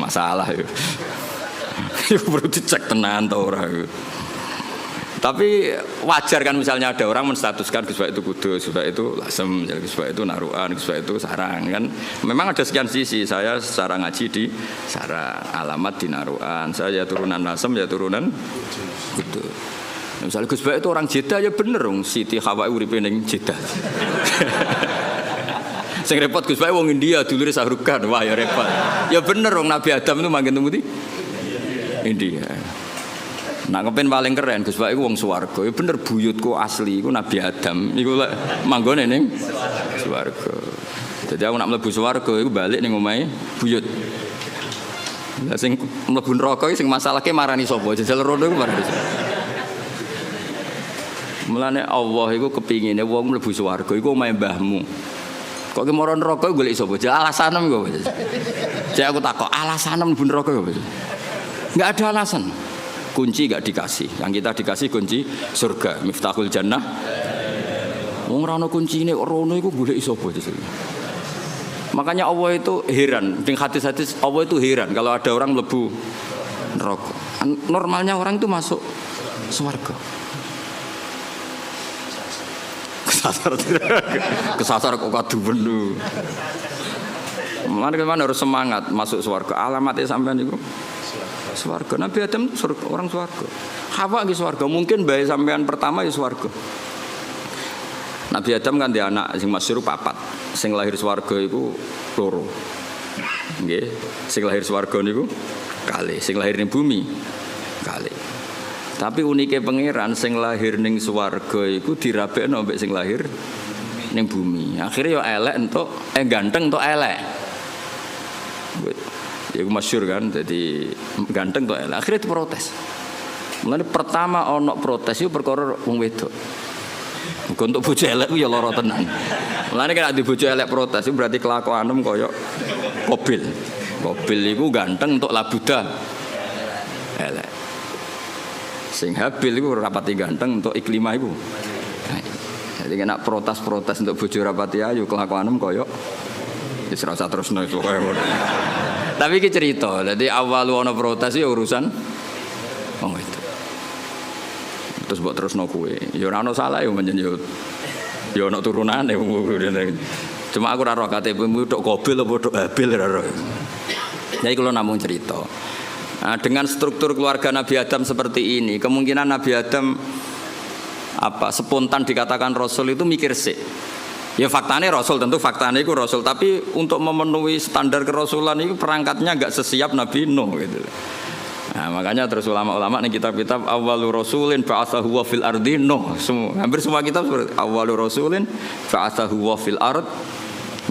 Masalah itu. Itu perlu dicek tenan ta ora. Tapi wajar kan misalnya ada orang menstatuskan Gus Bah itu Kudus, Gus Bah itu Lasem, Gus Bah itu Naruan, Gus Bah itu Sarang kan. Memang ada sekian sisi. Saya secara ngaji di Sarang, alamat di Naruan. Saya ya turunan Lasem, ya turunan Kudus. Nah, misalnya Gus Bah itu orang Jeddah ya bener dong. Siti Hawa uripe ning Jeddah. Sing repot Gus Bah wong India dulure Sahrukan. Wah ya repot. Ya bener dong Nabi Adam itu manggen temu di India. Nah kepen paling keren Gus Bah iku wong swarga. Ya bener buyutku asli iku Nabi Adam. Iku lek manggone ning swarga. Jadi aku nak mlebu swarga iku balik ning omahe buyut. Lah sing mlebu neraka iki sing masalahke marani sapa? Jajal rono iku marani. Mulane Allah iku kepingine wong mlebu swarga iku omahe mbahmu. Kok ki mara neraka golek sapa? Alasanem kok. Jadi aku takok alasanem mlebu neraka kok. Enggak ada alasan. Kunci gak dikasih, yang kita dikasih kunci surga, miftahul jannah. Wong ora ono kuncine kok rono iku golek sapa itu. Makanya Allah itu heran, ning hadis-hadis Allah itu heran kalau ada orang mlebu neraka. Normalnya orang itu masuk surga. Kesasar kok kaduwen lho. Mana harus semangat masuk swarga. Alamatnya sampean niku swarga. Nabi Adam orang swarga. Hawa nggih swarga. Mungkin bae sampean pertama ya swarga. Nabi Adam kan dia anak sing masyhur papat. Sing lahir swarga iku loro. Nggih, sing lahir swarga niku kalih, sing lahir ning bumi kalih. Tapi unike pangeran sing lahir ning swarga iku dirabekno mbek sing lahir ning bumi. Akhire yo elek entuk ganteng entuk elek. Iku masyhur kan, jadi ganteng entuk elek. Akhire diprotes. Mulane pertama ana protes iku perkara wong wedok. Muga untuk bojo elek ku ya lara tenan. Mulane nek di bojo elek protes itu berarti kelakuanem kaya Qabil. Qabil iku ganteng untuk labuda elek. Sing Habil iku rapati ganteng untuk Iklimah iku. Jadi kena protes-protes untuk bojo rapati ayu kelakuanem kaya wis ora usah terusno iku kaya ngono. Tapi iki cerita, dadi awal ana protes ya urusan wong itu. Terus buat terus no kue, ya ora ono salah ya menjen ya ono turunane. Cuma aku ora roh KTP-mu tok Qabil apa tok Habil ora roh. Jadi kalau namung cerita. Nah, dengan struktur keluarga Nabi Adam seperti ini, kemungkinan Nabi Adam spontan dikatakan Rasul itu mikir sih. Ya faktanya Rasul, tentu faktanya itu Rasul, tapi untuk memenuhi standar kerasulan itu perangkatnya enggak sesiap Nabi Nuh gitu. Nah, makanya terus ulama-ulama nih kitab-kitab awwalu rasulin ba'atsahu wa fil ardi Nuh. Hampir semua kitab seperti awwalu rasulin ba'atsahu wa fil ard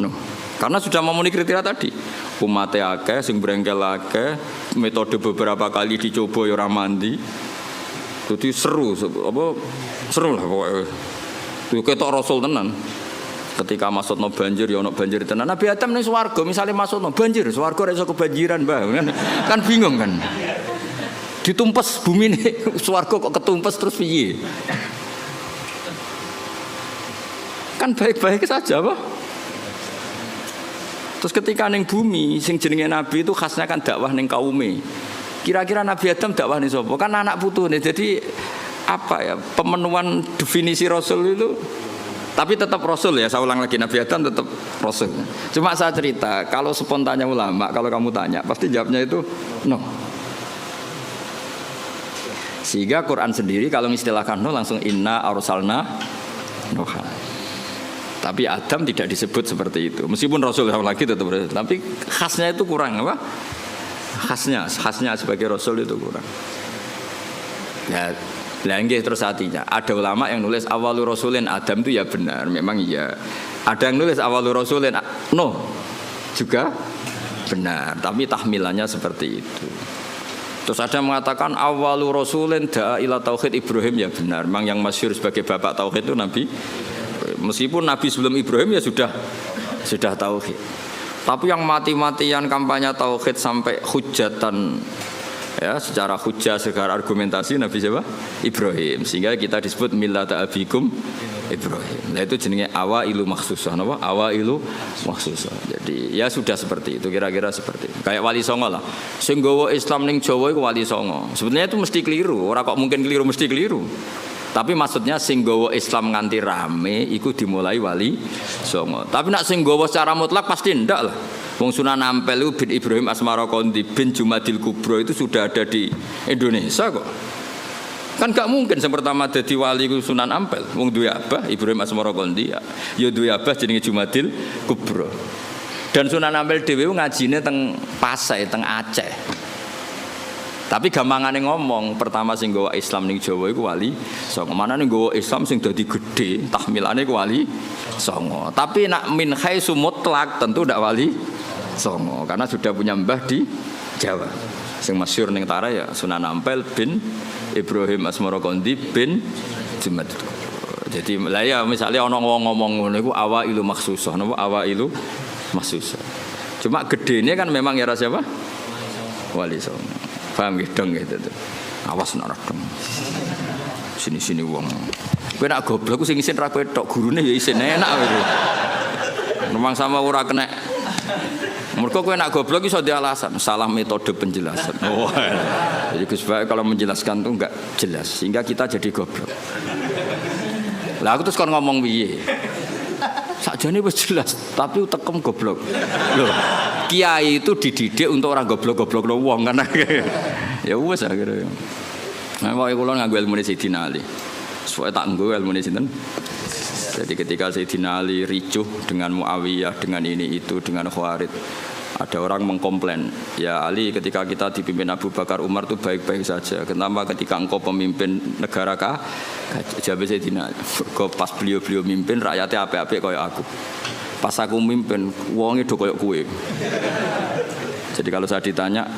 Nuh. Karena sudah memenuhi kriteria tadi. Umatnya akeh sing brengkel akeh, metode beberapa kali dicoba ya ora mandi. Jadi seru lah pokoknya. Itu ketok rasul tenan. Ketika masukno banjir ya ono banjir tenan. Nabi Adam ning swarga misale masukno banjir, swarga ora iso kebanjiran, Mbah. Kan bingung kan. Ditumpes bumi ini swarga kok ketumpes terus piye? Kan baik-baik saja apa? Terus ketika ning bumi sing jenenge nabi itu khasnya kan dakwah ning kaume. Kira-kira Nabi Adam dakwah ning sapa? Kan anak putune. Jadi pemenuhan definisi rasul itu tapi tetap rasul ya, saya ulang lagi Nabi Adam tetap rasul. Cuma saya cerita, kalau spontannya ulama, kalau kamu tanya pasti jawabnya itu no. Sehingga Quran sendiri kalau mengistilahkan Nuh langsung inna arsalna Nuha. Tapi Adam tidak disebut seperti itu. Meskipun Rasul lagi tetap Rasul, tapi khasnya itu kurang apa? Khasnya sebagai Rasul itu kurang. Ya, lagi terus artinya ada ulama yang nulis awalu Rasulin Adam itu ya benar, memang iya. Ada yang nulis awalu Rasulin Nuh juga benar, tapi tahmilannya seperti itu. Terus ada yang mengatakan awalu rasulin da'a ila tauhid Ibrahim ya benar. Memang yang masyhur sebagai bapak tauhid itu Nabi. Meskipun Nabi sebelum Ibrahim ya sudah tauhid. Tapi yang mati-matian kampanye tauhid sampai hujatan ya secara hujah secara argumentasi Nabi siapa? Ibrahim. Sehingga kita disebut millata abikum Ibrahim. Nah itu jenenge awailu makhsusah, napa? Awailu makhsusah. Jadi ya sudah seperti itu, kira-kira seperti itu. Kayak Wali Songo lah. Sing nggawa Islam ning Jawa iku Wali Songo. Sebenarnya itu mesti keliru, ora kok mungkin keliru mesti keliru. Tapi maksudnya sing nggawa Islam nganti rame iku dimulai Wali Songo. Tapi nak sing nggawa secara mutlak pasti ndak lah. Wong Sunan Ampel bin Ibrahim Asmara Kondi bin Jumadil Kubro itu sudah ada di Indonesia kok. Kan gak mungkin yang pertama jadi wali Sunan Ampel. Wong duwe abah Ibrahim Asmara Kondi ya duwe abah jenenge Jumadil Kubro. Dan Sunan Ampel dhewe ngajine teng Pasai, teng Aceh. Tapi gampangane ngomong, pertama sing nggawa Islam ning Jawa iku Wali Songo. Manane nggawa Islam sing dadi gedhe, tahmilane iku Wali Songo. Tapi nak min haitsu mutlak tentu ndak Wali Songo karena sudah punya mbah di Jawa. Sing masyhur ning Tara ya Sunan Ampel bin Ibrahim Asmara Kondi bin Jumadil. Jadi lah ya misalnya ana wong ngomong ngono iku awailu makhsusah, napa awailu makhsusah. Cuma gedene kan memang ya siapa? Wali Songo. Paham nggih dong gitu tuh. Awas nak dong. Sini-sini wong. Kowe nak goblok ku sing isin ra kowe tok, gurune ya isin enak kowe. Memang sama ora kena. Mergo kowe nak goblok iso di alasan, salah metode penjelasan. Oh. Jadi Gus Baik kalau menjelaskan tuh enggak jelas sehingga kita jadi goblok. Lah aku terus kon ngomong piye? Sakjane wis jelas, tapi utekem goblok. Loh, kiai itu dididik untuk orang goblok-goblok wong kan. Ya wis akhirnya. Nah, pokoke kula nganggo ilmune Sayyidina Ali. Soale tak nggo ilmune sinten? Jadi ketika Sayyidina Ali ricuh dengan Muawiyah, dengan ini itu, dengan Khawarij, ada orang mengkomplain, ya Ali ketika kita dipimpin Abu Bakar Umar itu baik-baik saja. Kenapa ketika engkau pemimpin negara kah? Jawab Sayyidina Ali, pas beliau mimpin rakyatnya apik-apik kayak aku. Pas aku mimpin, wonge do kayak kue. Jadi kalau saya ditanya,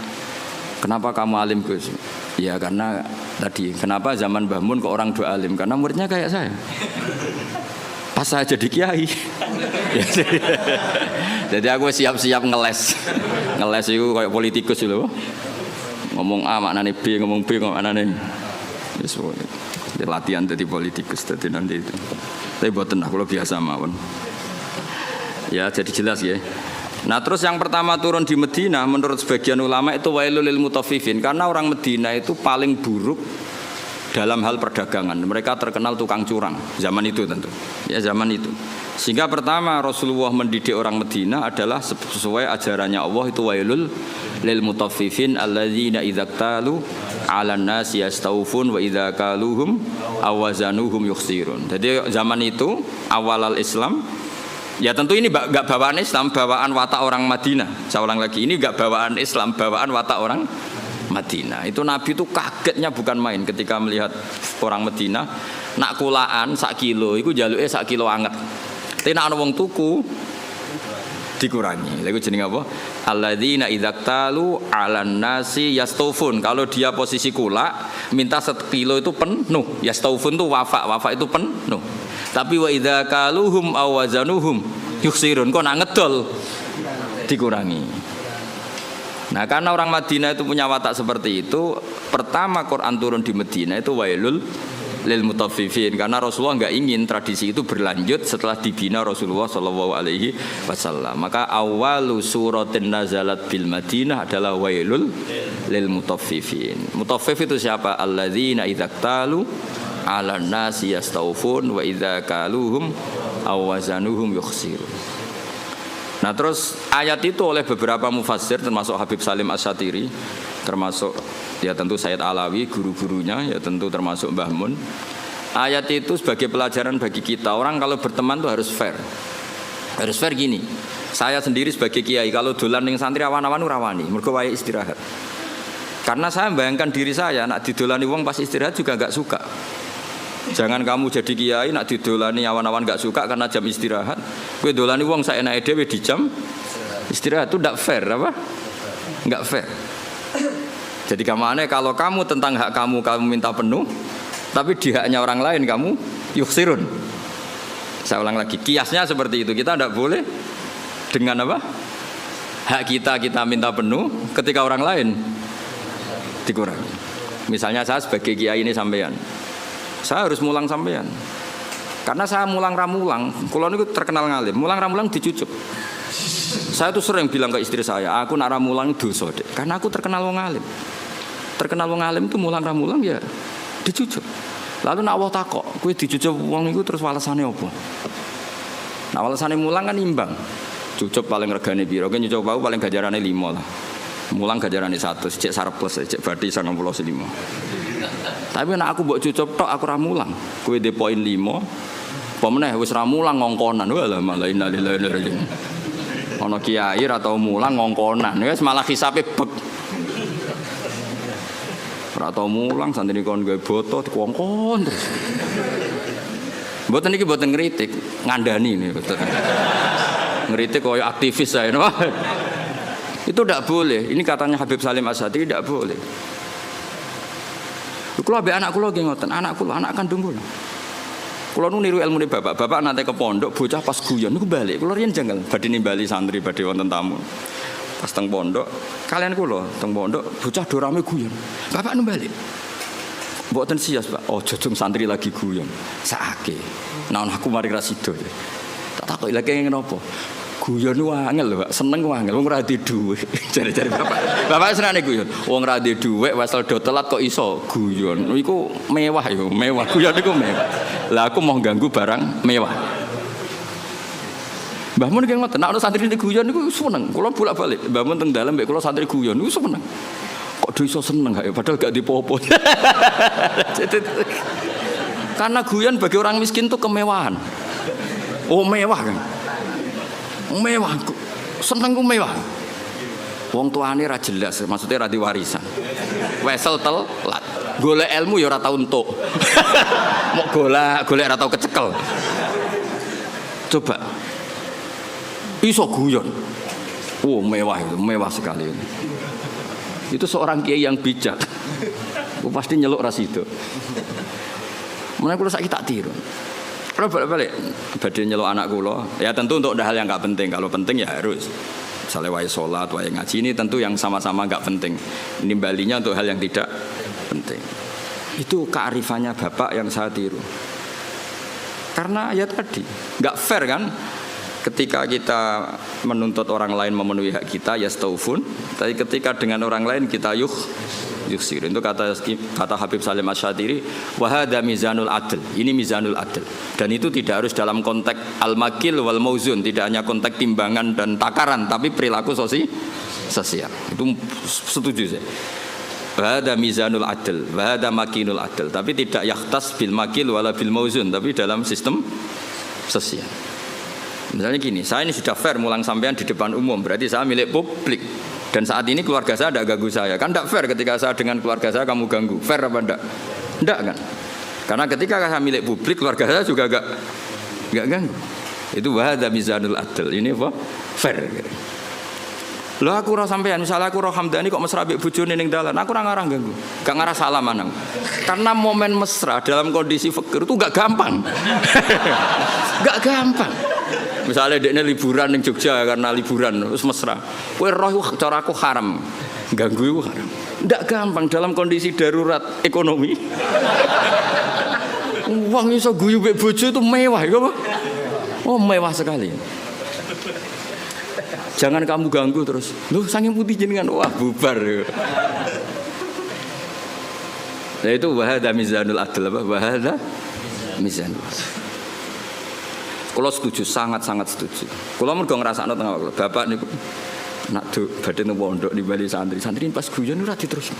kenapa kamu alim Gus? Ya karena tadi, kenapa zaman Mbah Mun kok orang do alim? Karena muridnya kayak saya. Pas saya jadi kiai. Jadi aku siap-siap ngeles. Ngeles itu kayak politikus lho. Ngomong A maknane B, ngomong B maknane. Wis latihan jadi politikus tadi nanti itu. Tapi mboten aku biasa mawon. Ya jadi jelas ya. Nah terus yang pertama turun di Medina menurut sebagian ulama itu wailul lil mutaffifin, karena orang Medina itu paling buruk dalam hal perdagangan. Mereka terkenal tukang curang zaman itu tentu. Ya zaman itu. Sehingga pertama Rasulullah mendidik orang Medina adalah sesuai ajarannya Allah, itu wailul lil mutaffifin alladzina idza talu 'alan nasi yastawfun wa idza kaluhum awazanuhum yukhsirun. Jadi zaman itu awal al-Islam. Ya tentu ini enggak bawaan Islam, bawaan watak orang Madinah. Saya ulang lagi, ini enggak bawaan Islam, bawaan watak orang Madinah. Itu Nabi itu kagetnya bukan main ketika melihat orang Madinah nak kulaan sak kilo, itu jaluke sak kilo anget. Tapi nak ana wong tuku dikurangi. Lha iku jenenge apa? Alladzina idzaktalu 'alan nasi yastawfun. Kalau dia posisi kulak, minta 1 kilo itu penuh. Yastawfun itu wafa itu penuh. Tapi wa idza kaluhum aw wazanuhum yukhsirun, kok nak ngedol dikurangi. Nah, karena orang Madinah itu punya watak seperti itu, pertama Quran turun di Madinah itu wailul lil mutaffifin, karena Rasulullah enggak ingin tradisi itu berlanjut setelah dibina Rasulullah sallallahu alaihi wasallam. Maka awalu suratin nazalat bil Madinah adalah wailul lil mutaffifin. Mutaffif itu siapa? Alladzina idzaktalu 'alan nasi yastawfun wa idza kaluhum aw wazanuhum yukhsirun. Nah terus ayat itu oleh beberapa mufassir termasuk Habib Salim Asy-Syatiri, termasuk ya tentu Sayyid Alawi guru-gurunya, ya tentu termasuk Mbah Mun. Ayat itu sebagai pelajaran bagi kita, orang kalau berteman itu harus fair. Harus fair gini. Saya sendiri sebagai kiai kalau dolan ning santri awan-awan ora wani, mergo wae istirahat. Karena saya membayangkan diri saya nak didolani wong pas istirahat juga enggak suka. Jangan kamu jadi kiai nak didolani awan-awan enggak suka karena jam istirahat. Kowe dolani wong saenake dhewe di jam istirahat, itu enggak fair apa? Enggak fair. Jadi kamane kalau kamu tentang hak kamu minta penuh, tapi di haknya orang lain kamu yuksirun. Saya ulang lagi, kiasnya seperti itu. Kita tidak boleh dengan apa? Hak kita minta penuh, ketika orang lain dikurangi. Misalnya saya sebagai kiai ini sampean, saya harus mulang sampean. Karena saya mulang ramulang, kalau ini terkenal ngalim, mulang ramulang dicucuk. Saya tuh sering bilang ke istri saya, aku nak ramulang dosa dek, karena aku terkenal wong alim. Terkenal wong alim itu mulang ramulang ya dicucuk. Lalu nak Allah takok, kowe dicucuk wong iku terus walesane apa? Nah walesane mulang kan imbang. Cucuk paling regane piro? Kowe nyucuk wau paling gajarane 5 lah. Mulang gajarane 100, cek surplus, cek badhe 95. Tapi nek aku mbok cucup tok aku ra mulang. Kowe de poin 5. Apa meneh wis ra mulang ngongkonan. Walah malah innalillahi wa inna ilaihi raji'un. Ana kiai ra tau mulang ngongkonan. Wis malah hisabe bek. Ora tau mulang santri kon gawe boto dikongkon terus. Mboten iki mboten ngritik, ngandani nih betul. Ngritik koyo aktivis saya. Itu tidak boleh. Ini katanya Habib Salim Asy-Syatiri tidak boleh. Kulo ambek anak kulo nggih ngoten, anak kandung kulo. Kulo nu niru ilmune bapak nate ke pondok, bocah pas guyon niku balik. Kulo riyen janggal badhe nimbali santri badhe wonten tamu. Pas teng pondok, kalian kulo teng pondok bocah do rame guyon. Bapak nu balik. Mboten sias, Pak. Oh, jojong santri lagi guyon. Sakake. Nah, aku mari ra sida. Tak takoki lagi ngene apa? Guyon ku angel lho, Pak. Seneng ku angel wong ora di dhuwit. Jare-jare bapak. Bapak senane guyon. Wong ora di dhuwit wesel do telat kok iso guyon. Iku mewah yo, mewah. Guyon iku mewah. Lah aku mau ganggu barang mewah. Mbah Mun ki ngoten, nek ana santri guyon niku seneng. Kula bolak-balik. Mbah Mun teng dalem mek kula santri guyon niku seneng. Kok do iso seneng gak ya padahal gak dipopo. Karena guyon bagi orang miskin itu kemewahan. Oh mewah kan? Mewah, seneng ku mewah. Wong tuane ra jelas, maksudnya ra diwarisan. Wesel telat. Golek ilmu ya ora tau entuk. Mok golek ora tau kecekel. Coba. Iso guyon. Oh mewah itu, mewah sekali. Itu seorang kiai yang bijak. Pasti nyeluk ras itu. Mulai kula saiki tak tiru. Kalau balik-balik badhe nyeluk anak kula, ya tentu untuk hal yang enggak penting. Kalau penting ya harus. Misalnya wae salat, wae ngaji ini tentu yang sama-sama enggak penting. Nimbalinya untuk hal yang tidak penting. Itu kearifannya bapak yang saya tiru. Karena ya tadi, enggak fair kan? Ketika kita menuntut orang lain memenuhi hak kita, ya staufun. Tapi ketika dengan orang lain kita yuksir. Itu kata Habib Salim Asy-Syatiri, wa hadza mizanul adl. Ini mizanul adl. Dan itu tidak harus dalam konteks al-makil wal mauzun, tidak hanya konteks timbangan dan takaran, tapi perilaku sosial. Itu setuju saya. Wa hadza mizanul adl, wa hadza makinul adl. Tapi tidak yakhtas bil makil wala bil mauzun, tapi dalam sistem sosial. Misalnya gini, saya ini sudah fair mulang sampean di depan umum, berarti saya milik publik. Dan saat ini keluarga saya tidak ganggu saya. Kan tidak fair ketika saya dengan keluarga saya kamu ganggu. Fair apa enggak? Enggak kan? Karena ketika saya milik publik, keluarga saya juga enggak ganggu. Itu wahada mizanul adl. Ini apa? Fair. Loh aku roh sampean, misalnya aku roh Hamdani kok mesra mbek bojone ning dalan, aku ora ngarang ganggu. Gak ngarah salaman. Karena momen mesra dalam kondisi fakir itu enggak gampang. Enggak gampang. Misalnya dekne liburan ning Jogja karena liburan terus mesra. Kowe roh cara aku haram. Ganggu iku haram. Ndak gampang dalam kondisi darurat ekonomi. Uang iso guyu mbek bojo itu mewah ya apa? Oh, mewah sekali. Jangan kamu ganggu terus. Loh, saking putih jenengan wah bubar. Nah itu wahada mizanul adl apa? Wahada mizanul adl. Kalau setuju, sangat-sangat setuju. Kalau mergo ngrasakno tengah waktu, bapak niku nak badhe nang pondok di Bali santri pas guyon ora diterus.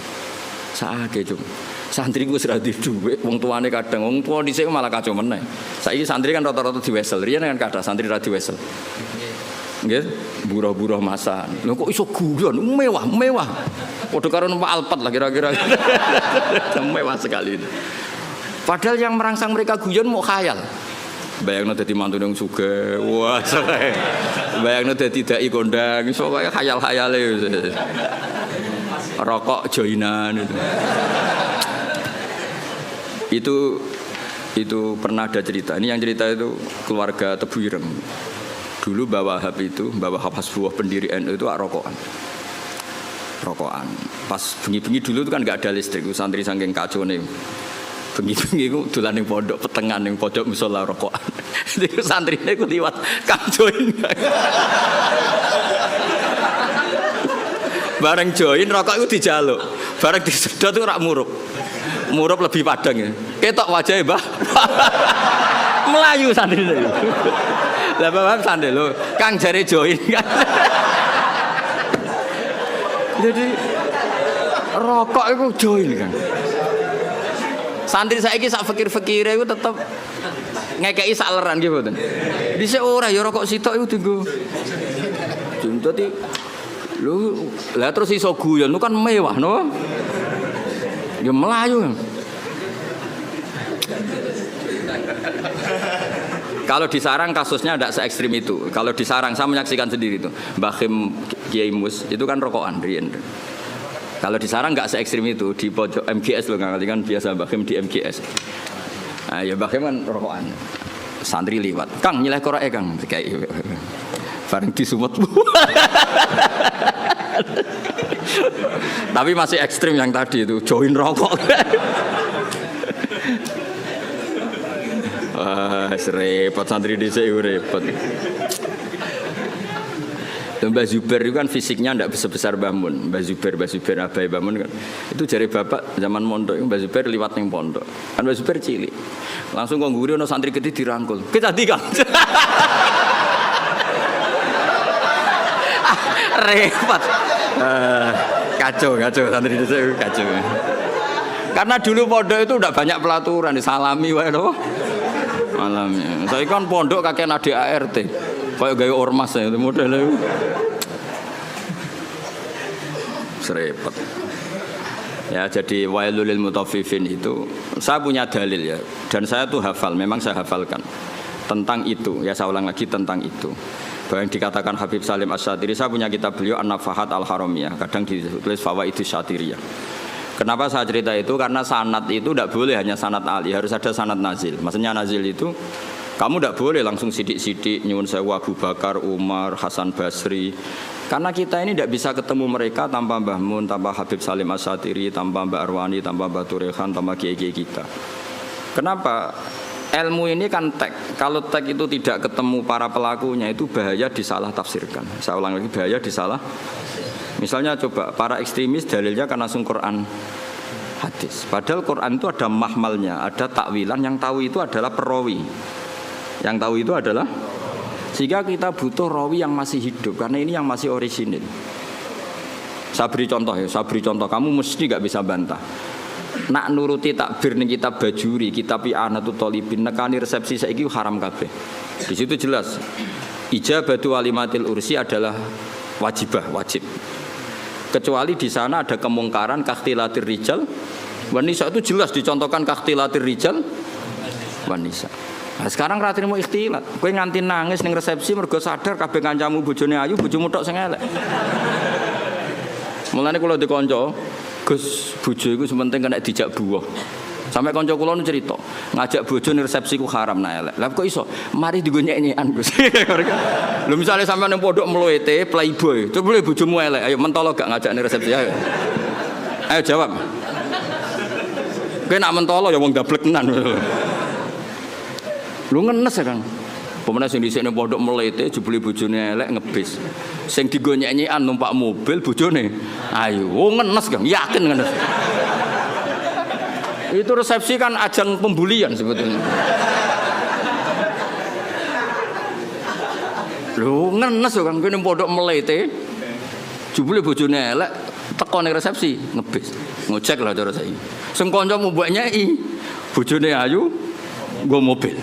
Saake cum. Santri ku wis ra dhuwit, wong tuane kadang wong tuwa dhisik malah kacau meneh. Saiki santri kan rata-rata diwesel, riyen kan kathah santri ra diwesel. Nggih, buruh-buruh masan. Lho kok iso guyon, mewah. Padha karo numpak Alphard lah kira-kira. Mewah sekali itu. Padahal yang merangsang mereka guyon mau khayal. Bayangno dadi mantu nang sugih. Wah, bayangno dadi dai kondang, iso kaya khayal-khayale. Rokok joinan itu pernah ada cerita. Ini yang cerita itu keluarga Tebu Ireng. Dulu Mbah Wahab itu, Mbah Wahab Hasbuah pendiri NU itu rokokan. Pas bengi-bengi dulu itu kan enggak ada listrik, santri saking kacone. Bengi-bengi ku dolan ning pondok petengan ning pojok musala rokokan. Iku santrine ku liwat Kang join. Bareng join rokok iku dijaluk. Bareng disedot iku rak murup. Murup lebih padang ya. Ketok wajahe, Mbah. Melayu santrine. Lah Bapak sandel lho, Kang jare join kan. Jadi rokok iku join kan. Santri saiki sak fikir-fikire iku tetep ngekeki sak leran nggih mboten. Dhisik ora ya rokok sitok iku dienggo. Dadi lho, lah terus iso guyon lu kan mewah no. Ya melayu. Kalau di Sarang kasusnya tidak se-ekstrim itu. Kalau di Sarang saya menyaksikan sendiri itu. Mbah Khim Kiai Mus itu kan rokokan riyen. Kalau di Sarang enggak se-ekstrim itu, di pojok MGS loh kan biasa Mbah Khim di MGS. Nah, ya Mbah Khim kan rokokan. Santri liwat. Kang nyileh korake Kang kayak bareng disumut. Tapi masih ekstrim yang tadi itu, join rokok. Wah, repot santri dhisik repot. Mbah Zubair itu kan fisiknya tidak sebesar Mbah Mun. Mbah Zubair abai Mbah Mun kan. Itu jari bapak zaman mondok Mbah Zubair liwat ning pondok. Kan Mbah Zubair cilik. Langsung kok ngguri ono santri gede dirangkul. Kita di Kang. Repot. Kacau santri itu kacau. Karena dulu pondok itu udah banyak pelaturan, disalami wae lho. Malamnya. Saya kan pondok kakek nadi ART. Kayak gaya ormas ya itu modelnya. Serempet. Ya jadi wailul lil mutaffifin itu saya punya dalil ya dan saya tuh hafal, memang saya hafalkan tentang itu. Ya saya ulang lagi tentang itu. Bahwa yang dikatakan Habib Salim Asy-Syatiri, saya punya kitab beliau An-Nafahat Al-Haramiyah, kadang ditulis Fawaidus Syatiriyah. Kenapa saya cerita itu? Karena sanad itu tidak boleh hanya sanad ali, harus ada sanad nazil. Maksudnya nazil itu kamu tidak boleh langsung sidik-sidik nyuwun sewu Abu Bakar, Umar, Hasan Basri. Karena kita ini tidak bisa ketemu mereka tanpa Mbah Mun, tanpa Habib Salim Asy-Syatiri, tanpa Mbak Arwani, tanpa Mbah Turehan, tanpa kiai-kiai kita. Kenapa? Ilmu ini kan tek. Kalau tek itu tidak ketemu para pelakunya itu bahaya disalah tafsirkan. Saya ulang lagi, bahaya disalah. Misalnya coba para ekstremis dalilnya kan langsung Quran hadis. Padahal Quran itu ada mahmalnya, ada takwilan, yang tahu itu adalah perawi. Yang tahu itu adalah, sehingga kita butuh rawi yang masih hidup karena ini yang masih orisinil. Saya beri contoh, kamu mesti gak bisa bantah. Nak nuruti takbir ning kitab Bajuri, kitab I'anatul Thalibin, nekani resepsi saiki haram kabeh. Di situ jelas ijabatu walimatil ursi adalah wajib. Kecuali di sana ada kemungkaran kakhtilatir rijal wanisa, itu jelas dicontohkan kakhtilatir rijal wanisa. Nah, sekarang ra trimo ikhtilat. Kowe nganti nangis ning resepsi mergo sadar kabeh kancamu bojone ayu, bojomu tok sing elek. Mulane kula dikonco, Gus, bojo iku sementing kena dijak buah. Sampai kanca kula nu cerita, ngajak bojo ning resepsi ku haram nah elek. Lah kok iso? Mari digo nyek-nyekan, Gus. Lho misale sampean ning pondok mluwete playboy, coba bojomu elek, ayo mentolo gak ngajak ning resepsi ayo. Ayo jawab. Kowe nak mentolo ya wong dablek tenan. Lu ngenes ya Kang. Pemenang sing dhisik ning pondok melete jebule bojone elek ngebis. Sing digo nyek-nyekan numpak mobil bojone. Ayo, ngenes Kang, yakin ngenes. Itu resepsi kan ajang pembulian sebetulnya. Lu ngenes Kang, kowe ning pondok melete jebule bojone elek teko ning resepsi ngebis. Ngojek lah cara saiki. Sing kancamu mbok nyeki bojone ayu nggo mobil.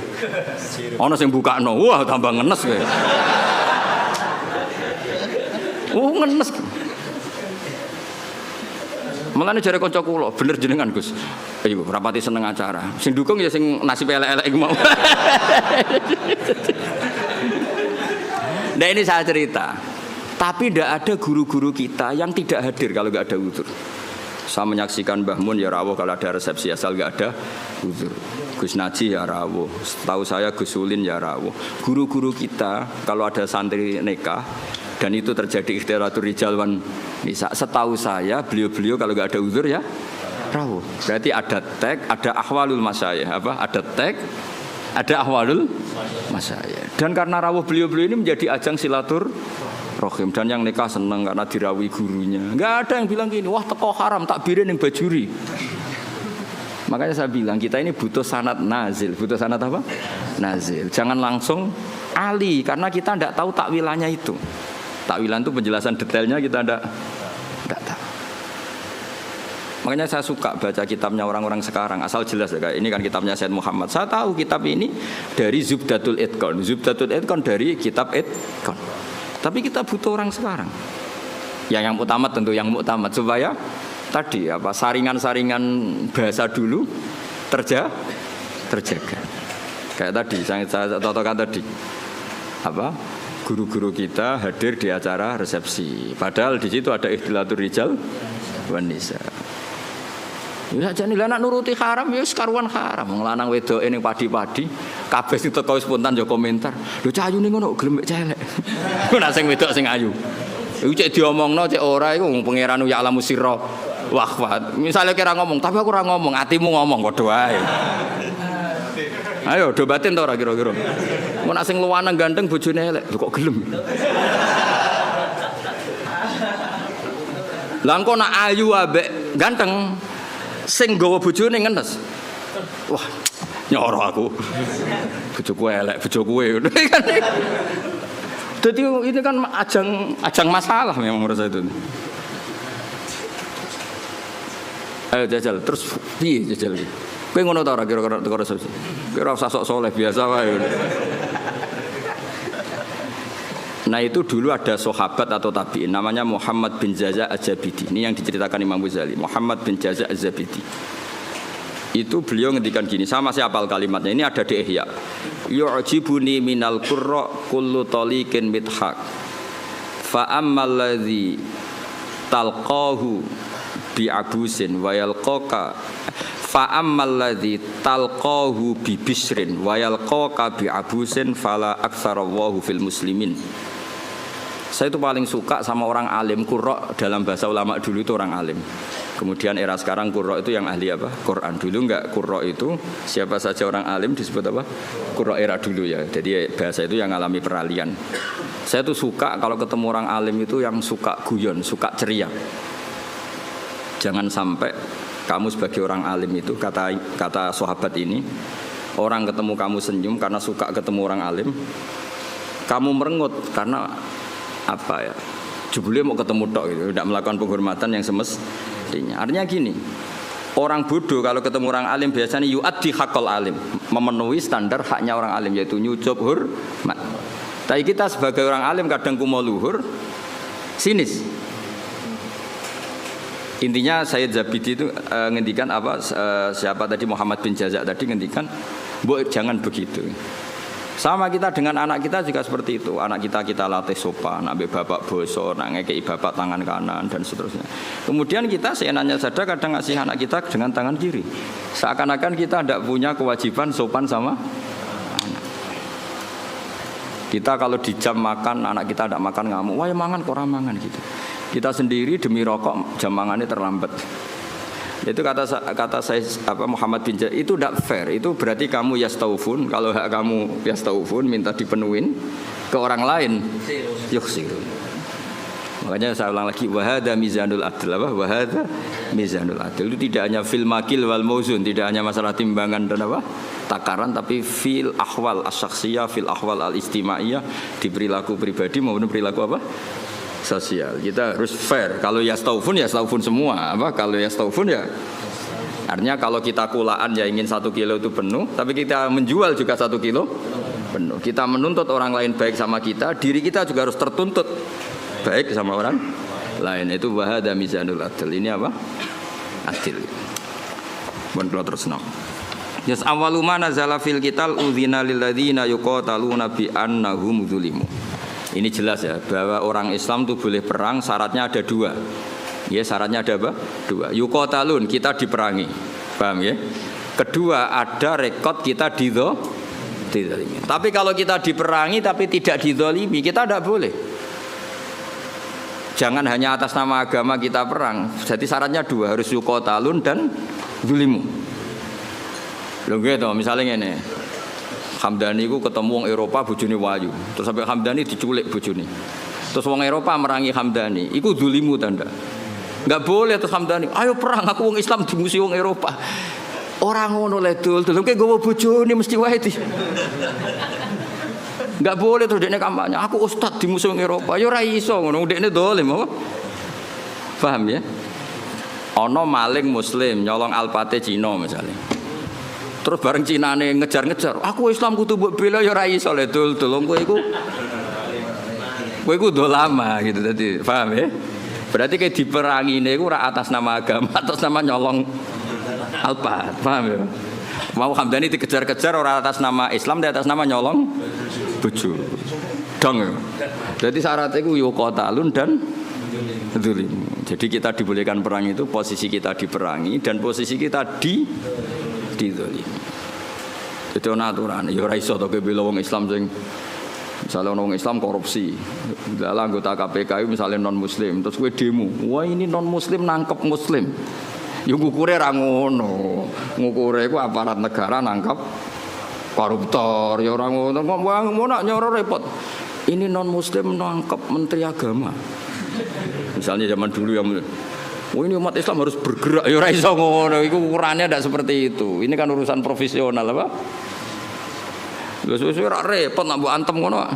Ana sing bukakno, wah tambah ngenes kowe. Ngenes. Mulane jare kanca kula, bener jenengan Gus. Ayo rapati seneng acara. Sing dukung ya sing nasib elek-elek iku mau. Nah ini saya cerita. Tapi tidak ada guru-guru kita yang tidak hadir kalau nggak ada uzur. Saya menyaksikan Mbah Mun ya rawuh kalau ada resepsi asal nggak ada uzur. Gus Naji ya rawuh. Setahu saya Gus Ulin ya rawuh. Guru-guru kita kalau ada santri nikah dan itu terjadi ikhtilatul rijal wan nisa, setahu saya beliau-beliau kalau nggak ada uzur ya rawuh. Berarti ada tag, ada ahwalul masyayikh, ada tag, ada ahwalul masyayikh. Dan karena rawuh beliau-beliau ini menjadi ajang silaturahim, dan yang nikah seneng karena dirawi gurunya. Nggak ada yang bilang gini, wah teko haram takbirin yang Bajuri. Makanya saya bilang kita ini butuh sanad nazil. Butuh sanad apa? Nazil. Jangan langsung ali karena kita tidak tahu takwilannya itu. Takwilan itu penjelasan detailnya kita tidak tahu. Makanya saya suka baca kitabnya orang-orang sekarang asal jelas ya. Ini kan kitabnya Said Muhammad. Saya tahu kitab ini dari Zubdatul Itqan. Zubdatul Itqan dari kitab Itqan. Tapi kita butuh orang sekarang. Yang utama tentu yang muktamad supaya tadi saringan-saringan bahasa dulu terjaga. Kayak tadi saya contohkan tadi. Guru-guru kita hadir di acara resepsi. Padahal di situ ada ikhtilatul rijal wan nisa. Ya jane lah nak nuruti haram ya karuan haram. Wong lanang wedoke ning padi-padi kabeh sing teko spontan yo komentar. Lho cah ayune ngono gelem mek celek. Ku nak sing wedok sing ayu. Iku cek diomongno cek ora iku wong pangeran ya alamu sirra wahfat. Misale kira ngomong, tapi aku ora ngomong, atimu ngomong padha wae. Ayo do batin ta ora kira-kira. Mun nak sing luwanang ganteng bojone elek, lho kok gelem. Lah engko nak ayu ambek ganteng sing nggawa bojone ngenes. Wah, nyoro aku. Bojoku elek, bojoku kan. Jadi ini kan ajang masalah memang menurut saya itu. Ayo jajal, terus piye jajal iki? Kowe ngono ta ora kira-kira teko resepsi? Kira usah sok soleh biasa wae. Nah itu dulu ada sahabat atau tabi'in namanya Muhammad bin Jaza' Az-Zabidi. Ini yang diceritakan Imam Ghazali. Muhammad bin Jaza' Az-Zabidi. Itu beliau ngendikan gini, sama saya hafal kalimatnya. Ini ada di Ihya. Yu'jibuni minal qurra kullu taliqin mithaq. Fa ammal ladzi talqahu bi abusin wa yalqaka fa ammal ladzi talqahu bi bisrin wa yalqaka bi abusin fala aktsarallahu fil muslimin. Saya itu paling suka sama orang alim. Qurra dalam bahasa ulama dulu itu orang alim. Kemudian era sekarang qurra itu yang ahli apa? Quran. Dulu enggak, qurra itu siapa saja orang alim disebut apa? Qurra era dulu ya. Jadi bahasa itu yang alami peralihan. Saya tuh suka kalau ketemu orang alim itu yang suka guyon, suka ceria. Jangan sampai kamu sebagai orang alim itu kata sahabat ini, orang ketemu kamu senyum karena suka ketemu orang alim, kamu merengut karena apa ya? Jebule mau ketemu tok gitu, tidak melakukan penghormatan yang semestinya. Artinya gini, orang bodoh kalau ketemu orang alim biasanya yu'addi haqqal alim, memenuhi standar haknya orang alim yaitu nyucup hormat. Tapi kita sebagai orang alim kadang kumo luhur, sinis. Intinya Sayyid Zabidi itu ngendikan apa? Siapa tadi Muhammad bin Jaza' tadi ngendikan, "Mbok jangan begitu." Sama kita dengan anak kita juga seperti itu. Anak kita latih sopan, ambil bapak bosor, ngekei bapak tangan kanan dan seterusnya. Kemudian kita seenaknya saja kadang ngasih anak kita dengan tangan kiri. Seakan-akan kita tidak punya kewajiban sopan sama anak. Kita kalau di jam makan, anak kita tidak makan ngamuk, wah ya mangan kok ora mangan gitu. Kita sendiri demi rokok jam mangannya terlambat. Itu kata saya Muhammad bin Jaza, itu tidak fair. Itu berarti kamu yastaufun, kalau hak kamu yastaufun minta dipenuhin ke orang lain yukhsirun. Makanya saya ulang lagi, wahada mizanul adl, apa? Wahada mizanul adl. Itu tidak hanya fil makil wal mauzun, tidak hanya masalah timbangan dan apa? Takaran, tapi fil ahwal as-syakhsiyah, fil ahwal al-istimaiyah, di perilaku pribadi maupun perilaku apa? Sosial. Kita harus fair. Kalau yastaufun semua. Apa? Kalau yastaufun ya. Artinya kalau kita kulaan ya ingin 1 kilo itu penuh, tapi kita menjual juga 1 kilo penuh. Kita menuntut orang lain baik sama kita, diri kita juga harus tertuntut baik sama orang lain. Itu wahada mizanul adl. Ini apa? Adil. Bon kalau terus no. Yas awaluma nazala fil qital udzina lil ladzina yuqataluna bi annahum dzulimu. Ini jelas ya bahwa orang Islam itu boleh perang, syaratnya ada 2. Ya, syaratnya ada apa? 2. Yuqatalun, kita diperangi. Paham ya? Kedua, ada rekod kita dizalimi. Tapi kalau kita diperangi tapi tidak dizalimi, kita tidak boleh. Jangan hanya atas nama agama kita perang. Jadi syaratnya 2, harus yuqatalun dan zulimu. Lho gitu, misalnya ini. Hamdani ku ketemu wong Eropa bojone wayu. Terus sampai Hamdani diculik bojone. Terus wong Eropa merangi Hamdani. Iku zulimu tanda. Enggak boleh terus Hamdani, ayo perang aku wong Islam dimusuhi wong Eropa. Ora ngono le dul, kok gowo bojone mesti wae di. Enggak boleh terus dekne kampanye. Aku ustaz dimusuhi wong Eropa. Ya ora iso ngono, dekne dolim apa? Paham ya? Ana maling muslim nyolong alpate Cina misalnya. Terus bareng Cinane ngejar-ngejar, aku Islam kudu mbok bela ya ora iso le dul kowe iku do lama gitu tadi. Paham ya? Berarti kayak diperangi niku ora atas nama agama, atas nama nyolong alpat. Paham ya? Mau Hamdani dikejar-kejar ora atas nama Islam, tapi atas nama nyolong bojo. Dong ya. Jadi syaratnya iku yuqatalun dan dzulim. Jadi kita dibolehkan perang itu posisi kita diperangi dan posisi kita dizalimi. Itu aturan. Ya ora iso to bela wong Islam sing misale wong Islam korupsi. Dalam anggota KPK misalnya non muslim, terus kowe demo. Wah ini non muslim nangkep muslim. Ya ngukure ra ngono. Ngukure iku aparat negara nangkep koruptor. Ya ora ngono. Ngono nyoro repot. Ini non muslim nangkep menteri agama. Misalnya zaman dulu yang ini umat Islam harus bergerak, ya ora iso ngono, iku ukurannya tidak seperti itu. Ini kan urusan profesional apa? Wis ora repot nak mbok antem ngono.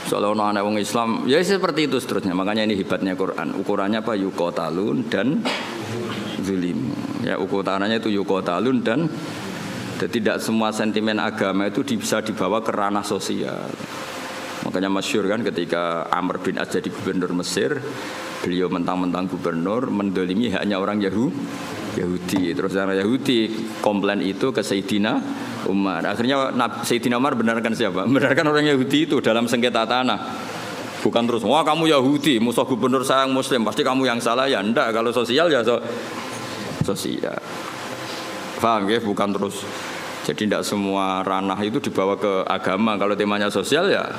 Soalnya anak wong Islam, ya seperti itu seterusnya. Makanya ini hebatnya Quran. Ukurannya apa? Yuqatalun dan zulim. Ya ukurannya itu yuqatalun dan tidak semua sentimen agama itu bisa dibawa ke ranah sosial. Makanya masyhur kan ketika Amr bin As jadi gubernur Mesir, beliau mentang-mentang gubernur mendolimi hanya orang Yahudi. Terus orang Yahudi komplain itu ke Sayyidina Umar. Akhirnya Sayyidina Umar benarkan siapa? Benarkan orang Yahudi itu dalam sengketa tanah. Bukan terus, wah kamu Yahudi, musuh gubernur saya yang Muslim, pasti kamu yang salah. Ya enggak, kalau sosial ya sosial. Paham ya? Bukan terus. Jadi tidak semua ranah itu dibawa ke agama. Kalau temanya sosial ya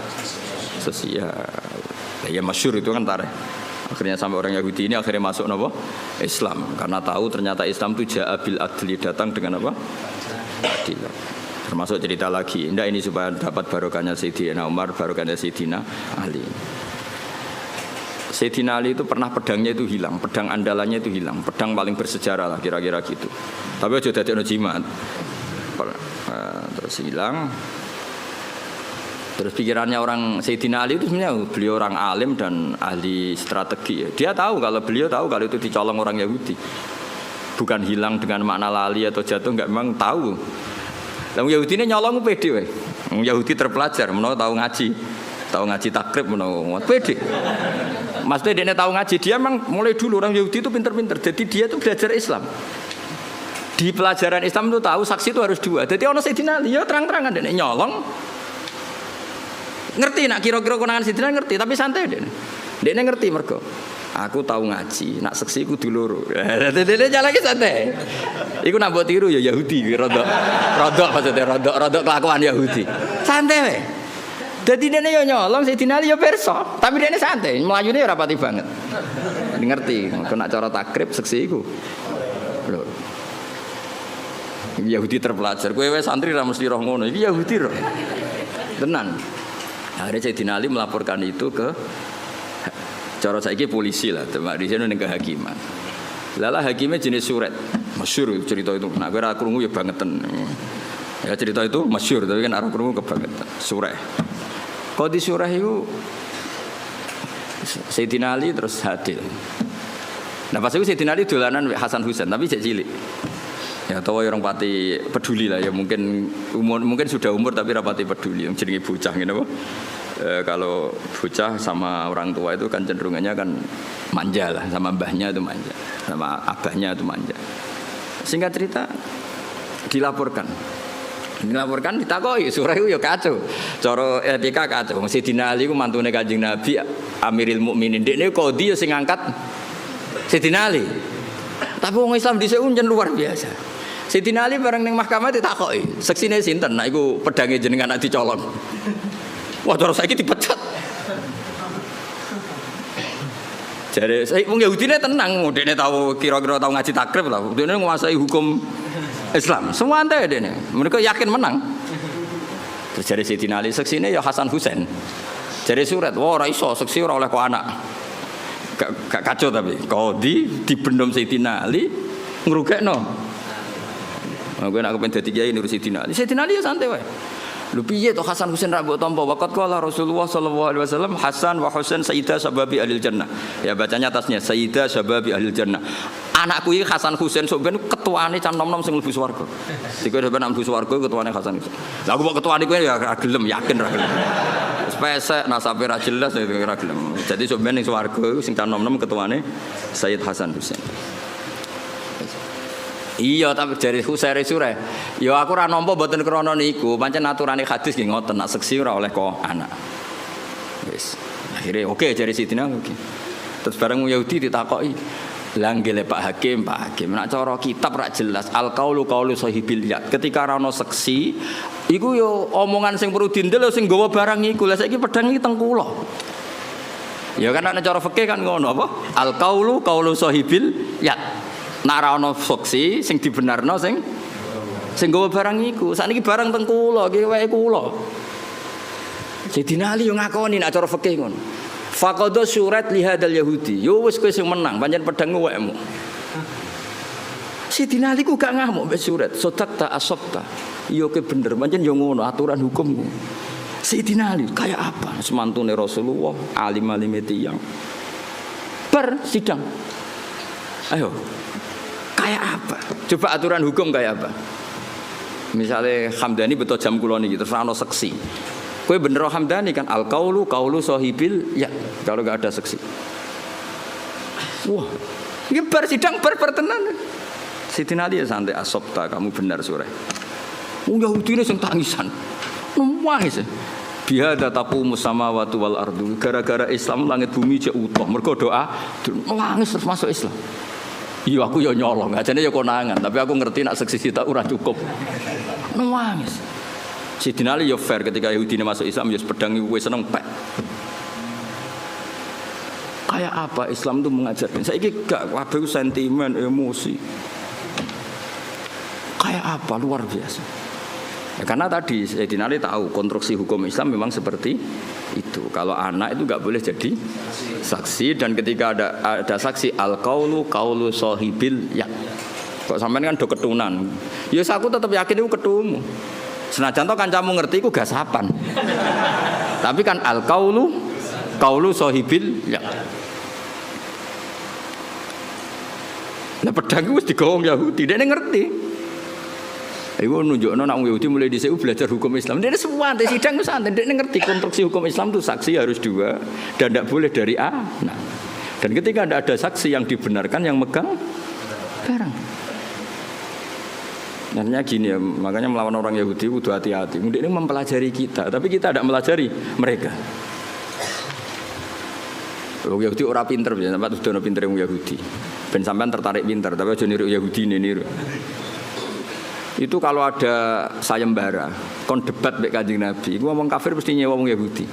sosial. Ya masyhur itu kan tarikh. Akhirnya sampai orang Yahudi ini akhirnya masuk apa? Islam. Karena tahu ternyata Islam itu ja'abil adli, datang dengan apa? Adil. Termasuk cerita lagi. Tidak ini supaya dapat barokahnya Sayyidina Umar, barokahnya Sayyidina Ali. Sayyidina Ali itu pernah pedangnya itu hilang, pedang andalannya itu hilang, pedang paling bersejarah lah kira-kira gitu. Tapi aja dadi ono jimat. Terus hilang. Terus pikirannya orang Sayyidina Ali itu sebenarnya beliau orang alim dan ahli strategi. Dia tahu kalau beliau tahu kalau itu dicolong orang Yahudi. Bukan hilang dengan makna lali atau jatuh, enggak, memang tahu. Yang Yahudi ini nyolong pede weh. Yahudi terpelajar, menawa tahu ngaji takrib menawa pede. Maksudnya dia tahu ngaji, dia memang mulai dulu orang Yahudi itu pinter-pinter. Jadi dia itu belajar Islam. Di pelajaran Islam itu tahu saksi itu harus dua. Jadi orang Sayyidina Ali ya terang-terangan dia nyolong. Ngerti nak kira-kira konangan Sayyidina ngerti, tapi santai dia. Dia ngerti mergo. Aku tahu ngaji, nak seksi ku dulur. Dia jalan lagi santai. Iku nak mbok tiru ya Yahudi, rodok maksudnya rodok kelakuan Yahudi. Santai weh. Dadi dene yo nyolong Sayyidina Ali yo perso, tapi dene santai, melayune ora pati banget. Ngerti, kok nak cara takrib seksi iku. Lho. Yahudi terpelajar, kowe wis santri ra mesti roh ngono. Iki Yahudi roh. Tenan. Akhirnya Sayyidina Ali melaporkan itu ke cara saiki polisi lah, teman di sini ning kehakiman. Lala hakimnya jenis suret. Masyhur cerita itu. Nah, kowe ra krungu ya bangeten. Ya cerita itu masyhur, tapi kan ora krungu kebangetan. Surah. Qadi surah itu Sayyidina Ali terus hadir. Nah pas itu Sayyidina Ali dolanan Hasan Husain, tapi cek cilik. Ya tahu orang pati peduli lah ya, mungkin sudah umur tapi rapati peduli yang jenenge bocah ngene apa. Kalau bocah sama orang tua itu kan cenderungannya kan manja lah, sama mbahnya itu manja, sama abahnya itu manja. Singkat cerita dilaporkan ditakoki surah itu ya kacau. Cara etika kacau. Sayyidina Ali ku mantune Kanjeng Nabi Amiril Mukminin. Dekne qadhi ya sing ngangkat Sayyidina Ali. Tapi wong Islam dhisik unjen luar biasa. Sayyidina Ali bareng ning mahkamah ditakoki, seksine sinten? Nah iku pedange jenengan nak dicolong. Wah, terus saiki dipecat. Jare wong Yahudine tenang, dekne tahu kira-kira tahu ngaji takrib lah. Dekne nguasai hukum Islam. Semua ante dekne. Mereka yakin menang. Terus jare Sayyidina Ali seksine ya Hasan Husain. Jare surat, wah ora iso seksi ora oleh kok anak. Gak kacau tapi qadhi dibendom Sayyidina Ali ngrugekno. Aku nak kepen dadi kiai nurut Sayyidina Ali. Sayyidina Ali ya santai wae. Lho piye to Hasan Husain ra mbok tampa waqat qala Rasulullah sallallahu alaihi wasallam Hasan wa Husain sayyida sababi ahli jannah. Ya bacanya atasnya sayyida sababi ahli jannah. Anakku iki Hasan Husain sok ben ketuane cah nom-nom sing mlebu swarga. Dikowe ben mlebu swarga ketuane Hasan Husain. Lah aku kok ketuane kowe ya ra gelem, yakin ra gelem. Spesek nasabe ra jelas ya ra gelem. Jadi sok ben ning swarga sing cah nom-nom ketuane Sayyid Hasan Husain. Iya tapi dari Husairi surah. Ya aku ora nampa mboten krana niku, pancen aturane hadis nggih ngoten, nak seksi ora oleh kok anak. Wis. Akhire oke jare Sidina oke. Terus bareng Yahudi ditakoki, "Lah nggih Pak Hakim, nak cara kitab ora jelas al-qaulu qaulu sahibil yad." Ketika ora ono seksi, iku yo omongan sing perlu dindel sing nggawa barang iku. Lah saiki pedang iki teng kula. Ya kan nek cara fikih kan ngono apa? Al-qaulu qaulu sahibil yad. Nek ora ana saksi sing dibenarno sing nggawa barang iku. Sakniki barang teng kula, iki wae kula. Sayyidina Ali yo ngakoni nek cara fikih ngono. Faqadha syurat li hadzal yahudi. Yo wis kowe sing menang, pancen pedang wekmu. Sidina Ali ku gak ngamuk mbek surat. Sodakta asabta. Yo ke bener, pancen yo ngono aturan hukum. Sidina Ali kayak apa? Semantune Rasulullah, alim-alim tiyang. Sidang. Ayo. Kayak apa? Coba aturan hukum kayak apa? Misalnya Hamdani betul jam kula niki terus ana seksi. Kowe bener Hamdani kan al-qaulu sahibil ya kalau enggak ada seksi. Wah, ini sidang tenan. Siti Nadia santai asopta kamu benar sore. Yahudi ini sing tangisan. Nangis. Bihada taqumu samawati wal ardu. Gara-gara Islam langit bumi jek utuh. Mergo doa nangis terus masuk Islam. Iya aku ya nyolong, ajane ya konangan, tapi aku ngerti nak seksi kita ora cukup. Nangis. Sidina Ali ya fair ketika Yahudi ini masuk Islam ya pedang iku wis seneng pek. Kayak apa Islam itu mengajarkan? Saiki gak kabeh sentimen, emosi. Kayak apa luar biasa. Ya, karena tadi Sidina Ali tahu konstruksi hukum Islam memang seperti itu. Kalau anak itu gak boleh jadi saksi dan ketika ada saksi al-qaulu sahibil ya. Kok sampean kan do ketunan. Ya aku tetap yakin itu ketumu. Senajan to kancamu ngerti iku gasapan. Tapi kan al-qaulu sahibil ya. Lah pedang wis digawang Yahudi, dene ngerti. Iku nunjukno nek wong Yahudi mulai dhisik belajar hukum Islam. Dene semua sidang wis santai, dene ngerti konstruksi hukum Islam itu saksi harus dua dan tidak boleh dari A. Nah. Dan ketika ada saksi yang dibenarkan yang megang barang. Artinya gini ya, makanya melawan orang Yahudi kudu hati-hati. Mungkin ini mempelajari kita, tapi kita tidak melajari mereka. Orang Yahudi orang pinter, sampai sudah pinter yang Yahudi. Ben sampean tertarik pinter, tapi aja niru Yahudi niru. Itu kalau ada sayembara, kon debat mbek Kanjeng Nabi, iku ngomong kafir mesti nyewa wong Yahudi.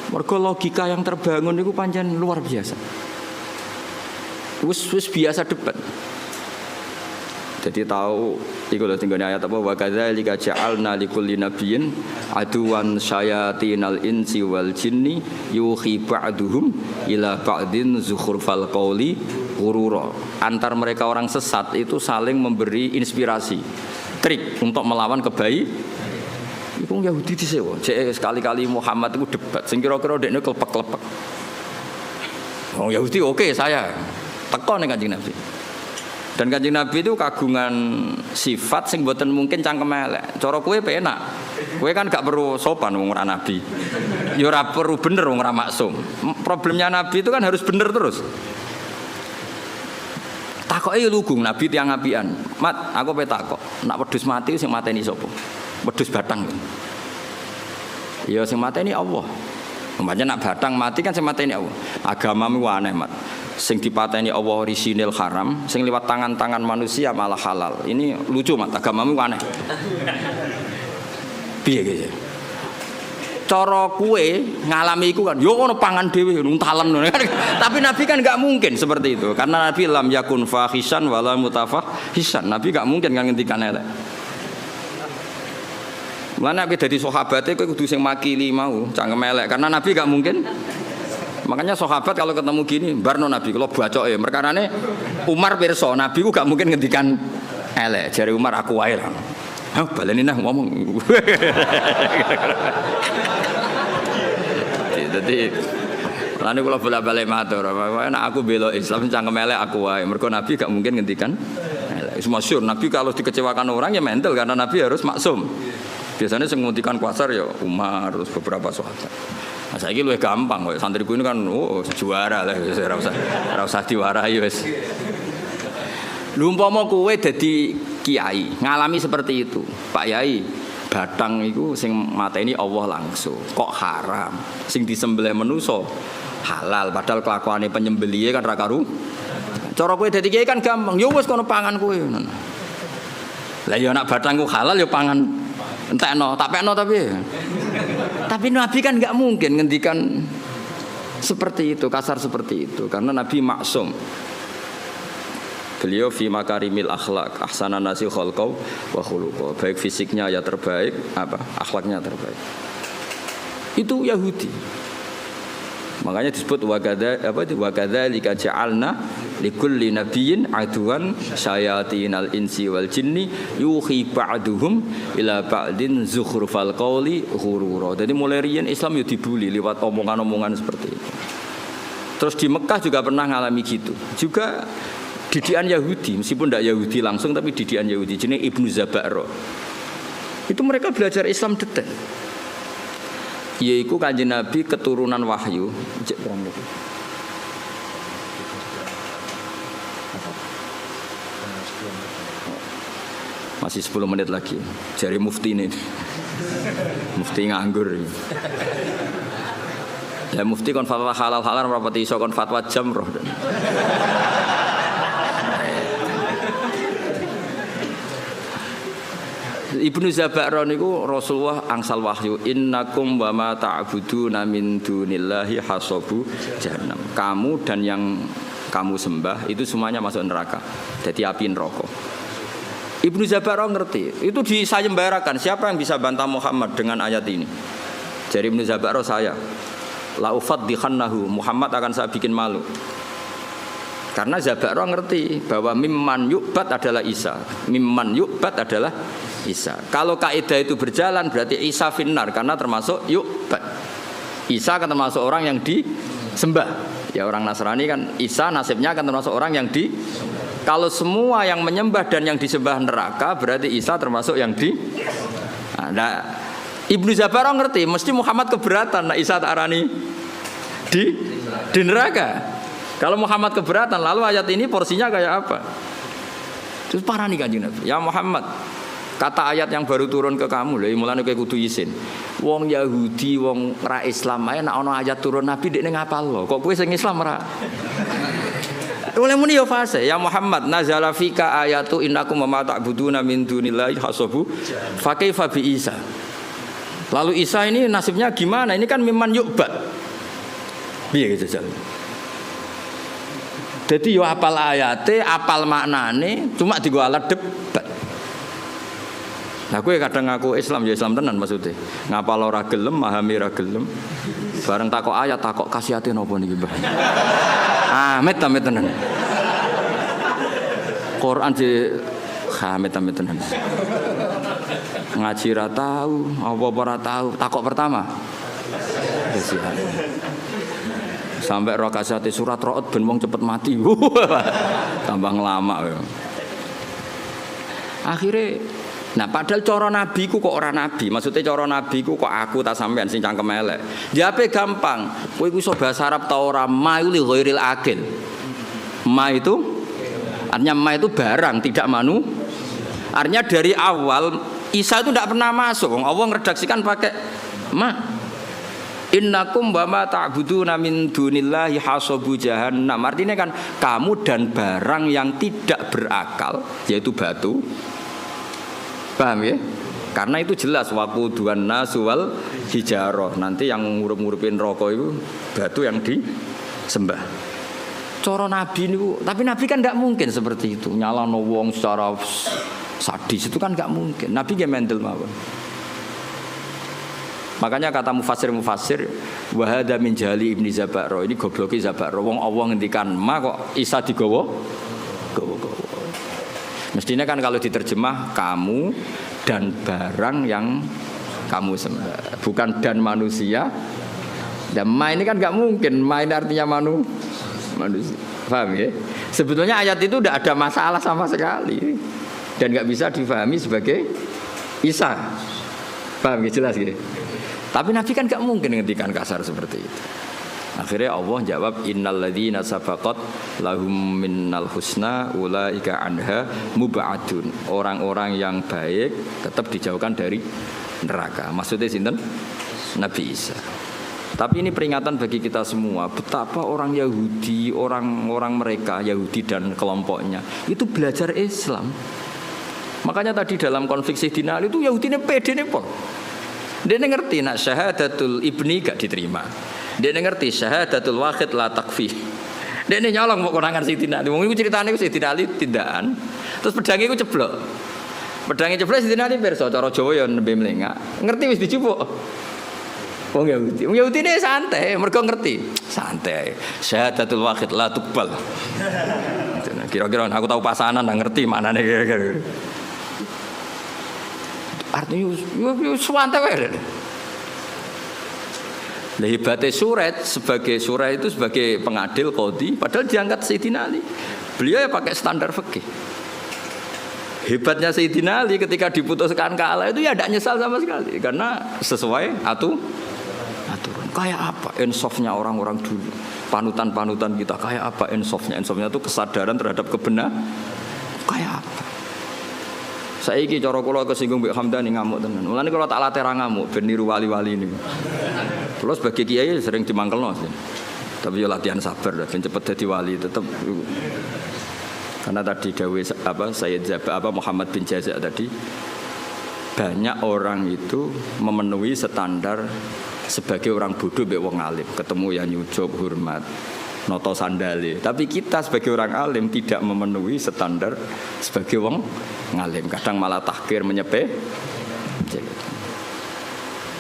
Mergo logika yang terbangun itu pancen luar biasa. Wis biasa debat. Jadi tahu iku lho tinggal ayat apa wa kadzalika ja'alna likulli nabiyyin aduwan syayatinal insi wal jinni yuhi ba'duhum ila ba'din zukhrufal qauli ghurura. Antar mereka orang sesat itu saling memberi inspirasi, trik untuk melawan kebaikan. Iku Yahudi disewa. Jek sekali-kali Muhammad itu debat sing kira-kira dekne klepek-klepek. Oh Yahudi oke saya teko ning Kanjeng Nabi. Dan Kanjeng Nabi itu kagungan sifat sing mboten mungkin cangkem elek. Cara kowe penak. Kowe kan gak perlu sopan wong ora nabi. Ya ora perlu bener wong ora maksum. Problemnya Nabi itu kan harus bener terus. Takoke lugung Nabi tiyang apian. Mat, aku pe takok. Nak wedhus mati sing mateni sapa? Wedhus batang. Ya sing mateni Allah. Umpamanya nak batang mati kan sing mateni Allah. Agamamu aneh, Mat. Sing dipateni Allah orisinil haram, sing lewat tangan-tangan manusia malah halal. Ini lucu Mat, agamamu aneh. Piye gitu. Cara kue ngalami iku kan, yo ono pangan dhewe nuntalen. Tapi Nabi kan enggak mungkin seperti itu. Karena Nabi lam yakun fahisan wala mutafahisan. Nabi enggak mungkin kan ngendikan elek. Mana kowe dadi sahabate kowe kudu sing makili mau, cangkem elek karena Nabi enggak mungkin. Makanya sahabat kalau ketemu gini, barno Nabi kalau bacok ya, perkarane Umar pirsa, Nabi ku gak mungkin ngendikan elek. Jare Umar aku wae lah. Hah, baleni nah ngomong. Jadi lan kula bola-balik matur, nek aku bela Islam cangkem elek aku wae. Mergo Nabi gak mungkin ngendikan elek. Wis masyhur Nabi kalau dikecewakan orang ya mental karena Nabi harus maksum. Biasanya sing nguntikan kuasar ya Umar terus beberapa sahabat. Nah, saiki luwih gampang kok santriku ini kan juara lah ora usah diwarahi wis. Lha umpama kowe dadi kiai, ngalami seperti itu. Pak Yai, batang iku sing mateni Allah langsung. Kok haram? Sing disembelih manusa halal padahal kelakuane penyembelihe kan ra karu. Cara kowe dadi kiai kan gampang. Ya wis kono pangan kowe. Lah ya nek batangku halal ya pangan entekno, tak pekno tapi Nabi kan nggak mungkin ngendikan seperti itu, kasar seperti itu, karena Nabi maksum. Beliau fi makarimil akhlak, ahsanan nasi khalqau wa khuluqau. Baik fisiknya ya terbaik, akhlaknya terbaik. Itu Yahudi. Makanya disebut wakadzalika ja'alna likulli nabiyyin aduwan syayatinal insi wal jinni yuhi ba'duhum ila ba'din zukhrufal qawli ghurura. Jadi mulai riyen Islam yo dibuli lewat omongan-omongan seperti itu. Terus di Mekah juga pernah ngalami gitu. Juga didikan Yahudi, meskipun tidak Yahudi langsung tapi didikan Yahudi jenenge Ibnu Zabaro. Itu mereka belajar Islam detail. Yaitu Kanjeng Nabi keturunan wahyu. Masih 10 menit lagi. Jari mufti ini. Mufti nganggur. Ya mufti kon fatwa halal rapati iso kon fatwa jamroh. Ibnu Zabaro niku Rasulullah angsal wahyu innakum wa ma ta'buduna min dunillahi hasabu jahannam. Kamu dan yang kamu sembah itu semuanya masuk neraka. Jadi api neraka. Ibnu Zabaro ngerti. Itu disayembarakan. Siapa yang bisa bantah Muhammad dengan ayat ini? Jadi Ibnu Zabaro saya. La ufaddihannahu. Muhammad akan saya bikin malu. Karena Zabaro ngerti bahwa mimman yu'bad adalah Isa. Mimman yu'bad adalah Isa. Kalau kaidah itu berjalan berarti Isa finnar karena termasuk yu'bad. Isa akan termasuk orang yang disembah. Ya orang Nasrani kan Isa nasibnya akan termasuk orang yang di. Kalau semua yang menyembah dan yang disembah neraka berarti Isa termasuk yang di. Nah, Ibnu Zabaro ngerti mesti Muhammad keberatan nah Isa ta'arani di neraka. Kalau Muhammad keberatan lalu ayat ini porsinya kayak apa? Terus parah nih Kanjeng Nabi. Ya Muhammad, kata ayat yang baru turun ke kamu lho, mulane kowe kudu izin. Wong Yahudi, wong ra Islam ae nek ana ayat turun Nabi dekne ngapal lho. Kok kowe sing Islam ra? Oleh muni yo fase. Ya Muhammad, nazala fika ayatu innakum ma ta'buduna min dunillahi hasabu fa kaifa bi Isa. Lalu Isa ini nasibnya gimana? Ini kan mimman yu'bad. Piye gitu Jal? Jadi yo apal ayate, apal maknane, cuma digo alat debat. Nah kowe kadang ngaku Islam ya Islam tenan maksudnya. Ngapal ora gelem, memahami ora gelem. Bareng takok ayat, takok kasihate napa niki, Mbah? Amit tenan. Quran di amit tenan. Ngaji ra tahu, apa ora tahu, takok pertama. Kasihan. Sampai roh kasihate surat Ra'd ben wong cepet mati. Tambah ngelama ya. Akhirnya nah padahal cara nabi ku kok ora nabi. Maksudnya cara nabi ku kok aku tak sampean sing cangkem elek. Jawabe gampang. Kowe iku iso bahasa Arab ta ora? Ma li ghairil akil. Ma itu artinya ma itu barang tidak manu. Artinya dari awal Isa itu tidak pernah masuk. Allah ngeredaksikan pakai ma. Innakum wa ma ta'buduna min dunillahi hasabu jahannam. Artinya kan kamu dan barang yang tidak berakal yaitu batu. Paham ya? Karena itu jelas waquduhan nasu wal hijarah. Nanti yang ngurup-ngurupin rokok itu batu yang disembah. Cara nabi niku, tapi nabi kan enggak mungkin seperti itu. Nyalano wong secara sadis itu kan enggak mungkin. Nabi ge mendel mawon. Makanya kata mufassir wa hada min jali Ibnu Zabaro, ini gobloke Zabaro. Wong Allah ngendikan ma kok Isa digawa. Mestinya kan kalau diterjemah kamu dan barang yang kamu sembah, bukan dan manusia. Dan ma ini kan enggak mungkin. Ma ini artinya manusia. Paham ya? Sebetulnya ayat itu tidak ada masalah sama sekali dan enggak bisa difahami sebagai Isa. Paham ya? Jelas gitu. Tapi Nabi kan gak mungkin ngendikan kasar seperti itu. Akhirnya Allah jawab innal ladzina sabaqat lahum minnal husna ulaika anha mubadun. Orang-orang yang baik tetap dijauhkan dari neraka. Maksudnya sinten? Nabi Isa. Tapi ini peringatan bagi kita semua betapa orang Yahudi, orang-orang mereka Yahudi dan kelompoknya itu belajar Islam. Makanya tadi dalam konflik Sayyidina Ali itu Yahudi ini pede nih pol. Dia ngerti nak syahadatul ibni gak diterima. Dia ngerti syahadatul wahid la takfi. Dia nyolong mau konangan Sayyidina Ali. Wong iku critane Sayyidina Ali tindakan. Terus pedange iku ceblok. Pedange ceblok Sayyidina Ali pirsa cara Jawa ya nembe mlengak. Ngerti wis dicupuk. Wong Yahudi ini santai, mereka ngerti. Santai. Syahadatul wahid la tuqbal. Kira-kira aku tahu pasanan nggak ngerti mana nih kira-kira. Artinya santai wae. Lah hebatnya Surat itu sebagai pengadil qadhi, padahal diangkat Sayyidina Ali. Beliau ya pakai standar fikih. Hebatnya Sayyidina Ali ketika diputuskan kalah itu ya tidak nyesal sama sekali karena sesuai aturan. Kayak apa insafnya orang-orang dulu, panutan kita kayak apa insafnya itu kesadaran terhadap kebenaran kayak apa. Saiki cara kula kesinggung Mbak Hamdani ngamuk tenan. Mulane kula tak latih ra ngamuk ben niru wali-wali niku. Kula sebagai kiai sering dimangkelno sih. Tapi yo latihan sabar ben cepet dadi wali tetep. Karena tadi dawuh Sayyid Muhammad bin Jazak tadi banyak orang itu memenuhi standar sebagai orang bodoh mbek wong alim, ketemu ya nyucup hormat, noto sandale. Tapi kita sebagai orang alim tidak memenuhi standar sebagai wong ngalim, kadang malah tahkir menyepe.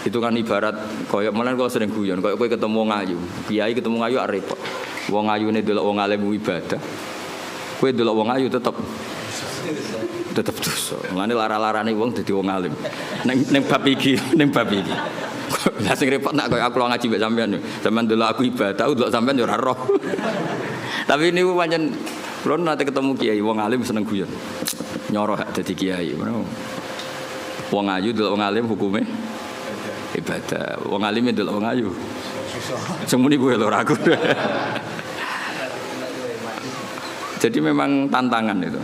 Itu kan ibarat koyo mulane kalau sering guyon, koyo kowe ketemu wong ayu, kiai ketemu wong ayu repot. Wong ayune delok wong alim ibadah. Kowe delok wong ayu tetep dosa. Mulane lara-larane wong dadi wong alim. Ning bab iki. Lah sing repot nak koyo aku ngaji mbek sampean. Sampeyan delok aku ibadah, delok sampean yo ora roh. Tapi niku pancen kula nate ketemu kiai wong alim seneng guyon. Nyoroh dadi kiai. Wong ayu delok wong alim hukume ibadah. Wong alim delok wong ayu. Semuni kowe lho aku. Jadi memang tantangan itu.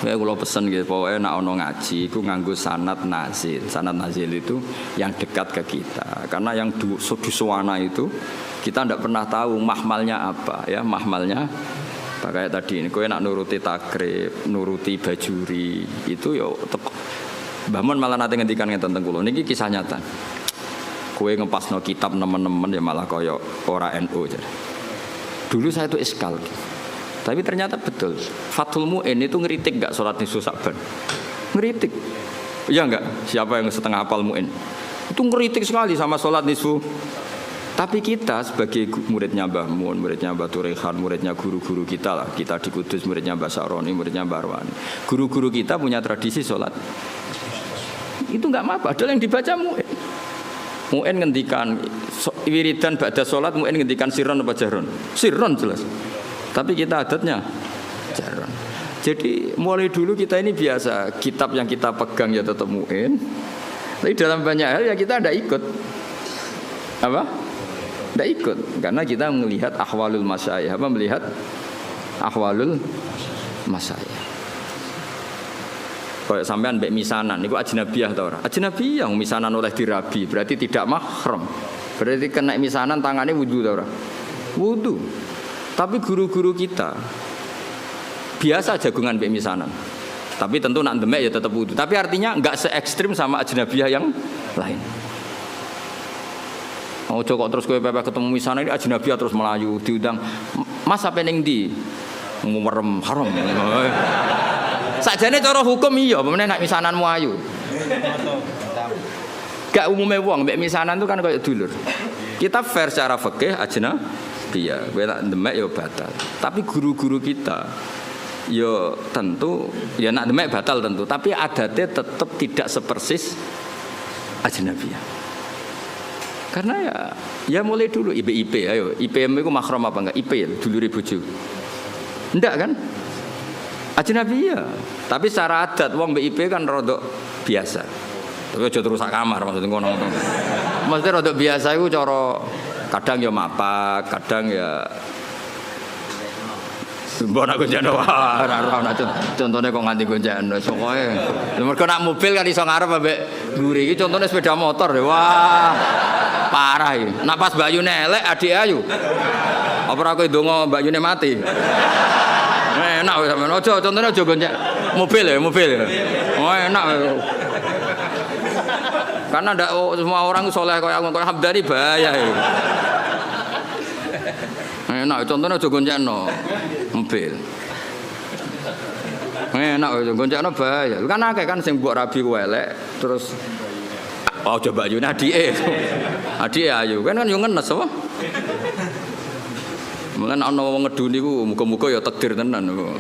Saya kalau pesen gitu, pokoknya nak ono ngaji, itu nganggo sanad nazil. Sanad nazil itu yang dekat ke kita. Karena yang dusuwana itu kita tidak pernah tahu mahmalnya apa, ya mahmalnya. Kayak tadi ini, kowe nak nuruti takrib, nuruti bajuri, itu yo tepak. Mbah Mun malah nate ngendikan ngeten teng kula. Niki kisah nyata. Kowe ngepasno kitab nemen-nemen ya malah kaya ora NU jadi. Dulu saya itu iskal. Tapi ternyata betul. Fathul Mu'in itu ngeritik enggak sholat nisfu Sa'ban? Ngeritik. Iya enggak? Siapa yang setengah hafal Mu'in? Itu ngeritik sekali sama sholat nisfu. Tapi kita sebagai muridnya Mbah Mun, muridnya Mbah Turehan, muridnya guru-guru kita lah. Kita di Kudus, muridnya Mbah Saroni, muridnya Mbah Arwani. Guru-guru kita punya tradisi sholat. Itu enggak apa-apa. Padahal yang dibaca Mu'in. Mu'in ngendikan wiridan ba'da sholat, Mu'in ngendikan sirron apa jahron? Sirron jelas. Tapi kita adatnya jarang. Jadi mulai dulu kita ini biasa kitab yang kita pegang ya tetap Mu'in. Tapi dalam banyak hal ya kita tidak ikut. Apa? Tidak ikut. Karena kita melihat ahwalul masyayikh. Apa melihat ahwalul masyayikh. Kalau sampean mbek misanan, itu ajnabiyah atau orang? Ajnabiyah yang misanan oleh dirabi berarti tidak mahram. Berarti kena misanan tangannya wudu atau orang? Wudu. Tapi guru-guru kita biasa jagungan mbek misanan. Tapi tentu nak demek ya tetap wudu. Tapi artinya enggak se ekstrim sama ajnabiyah yang lain. Oh kok terus kowe pepe ketemu misanan ini ajnabiyah terus melayu diundang. Mas apa ning ndi? Merem haram. Sakjane cara hukum iya, pemene nak misananmu ayu. Gak umume wong mbek misanan itu kan kayak dulur. Kita fair secara fikih ajnabiyah, kowe nak demek ya batal. Tapi guru-guru kita ya tentu ya nak demek batal tentu, tapi adatnya tetap tidak sepersis ajnabiyah. Karena ya mulai dulu IP ayo IPM itu mahram apa enggak? IP dulure bojo. Enggak kan? Ajnabiyah. Tapi secara adat wong BIP kan rodok biasa. Tapi aja terus sak kamar maksudnya ngono. Maksudnya rodok biasa iku cara kadang ya mapak, kadang ya mbok nak gonjano ora contone kok nganti gonjano sokoe. Mergo nak mobil kan iso ngarep ambek mburi iki contone sepeda motor deh. Wah. Parah iki. Nak pas Bayune elek adik ayu. Apa ora kowe ndonga Bayune mati? Enak wis sampean aja contone aja gonjak mobil ya. Oh enak. Karena ndak semua orang soleh kayak aku, kayak Hamdani bahaya ya. Enak contohnya aja gonjakno mobil. Enak aja gonjakno bahaya. Kan akeh kan sing mbok rabi ku elek terus oh coba yo adike. Adik ayu kan yo ngenes apa? Mulan ana wong ngeduni ku muga-muga ya takdir tenan kok.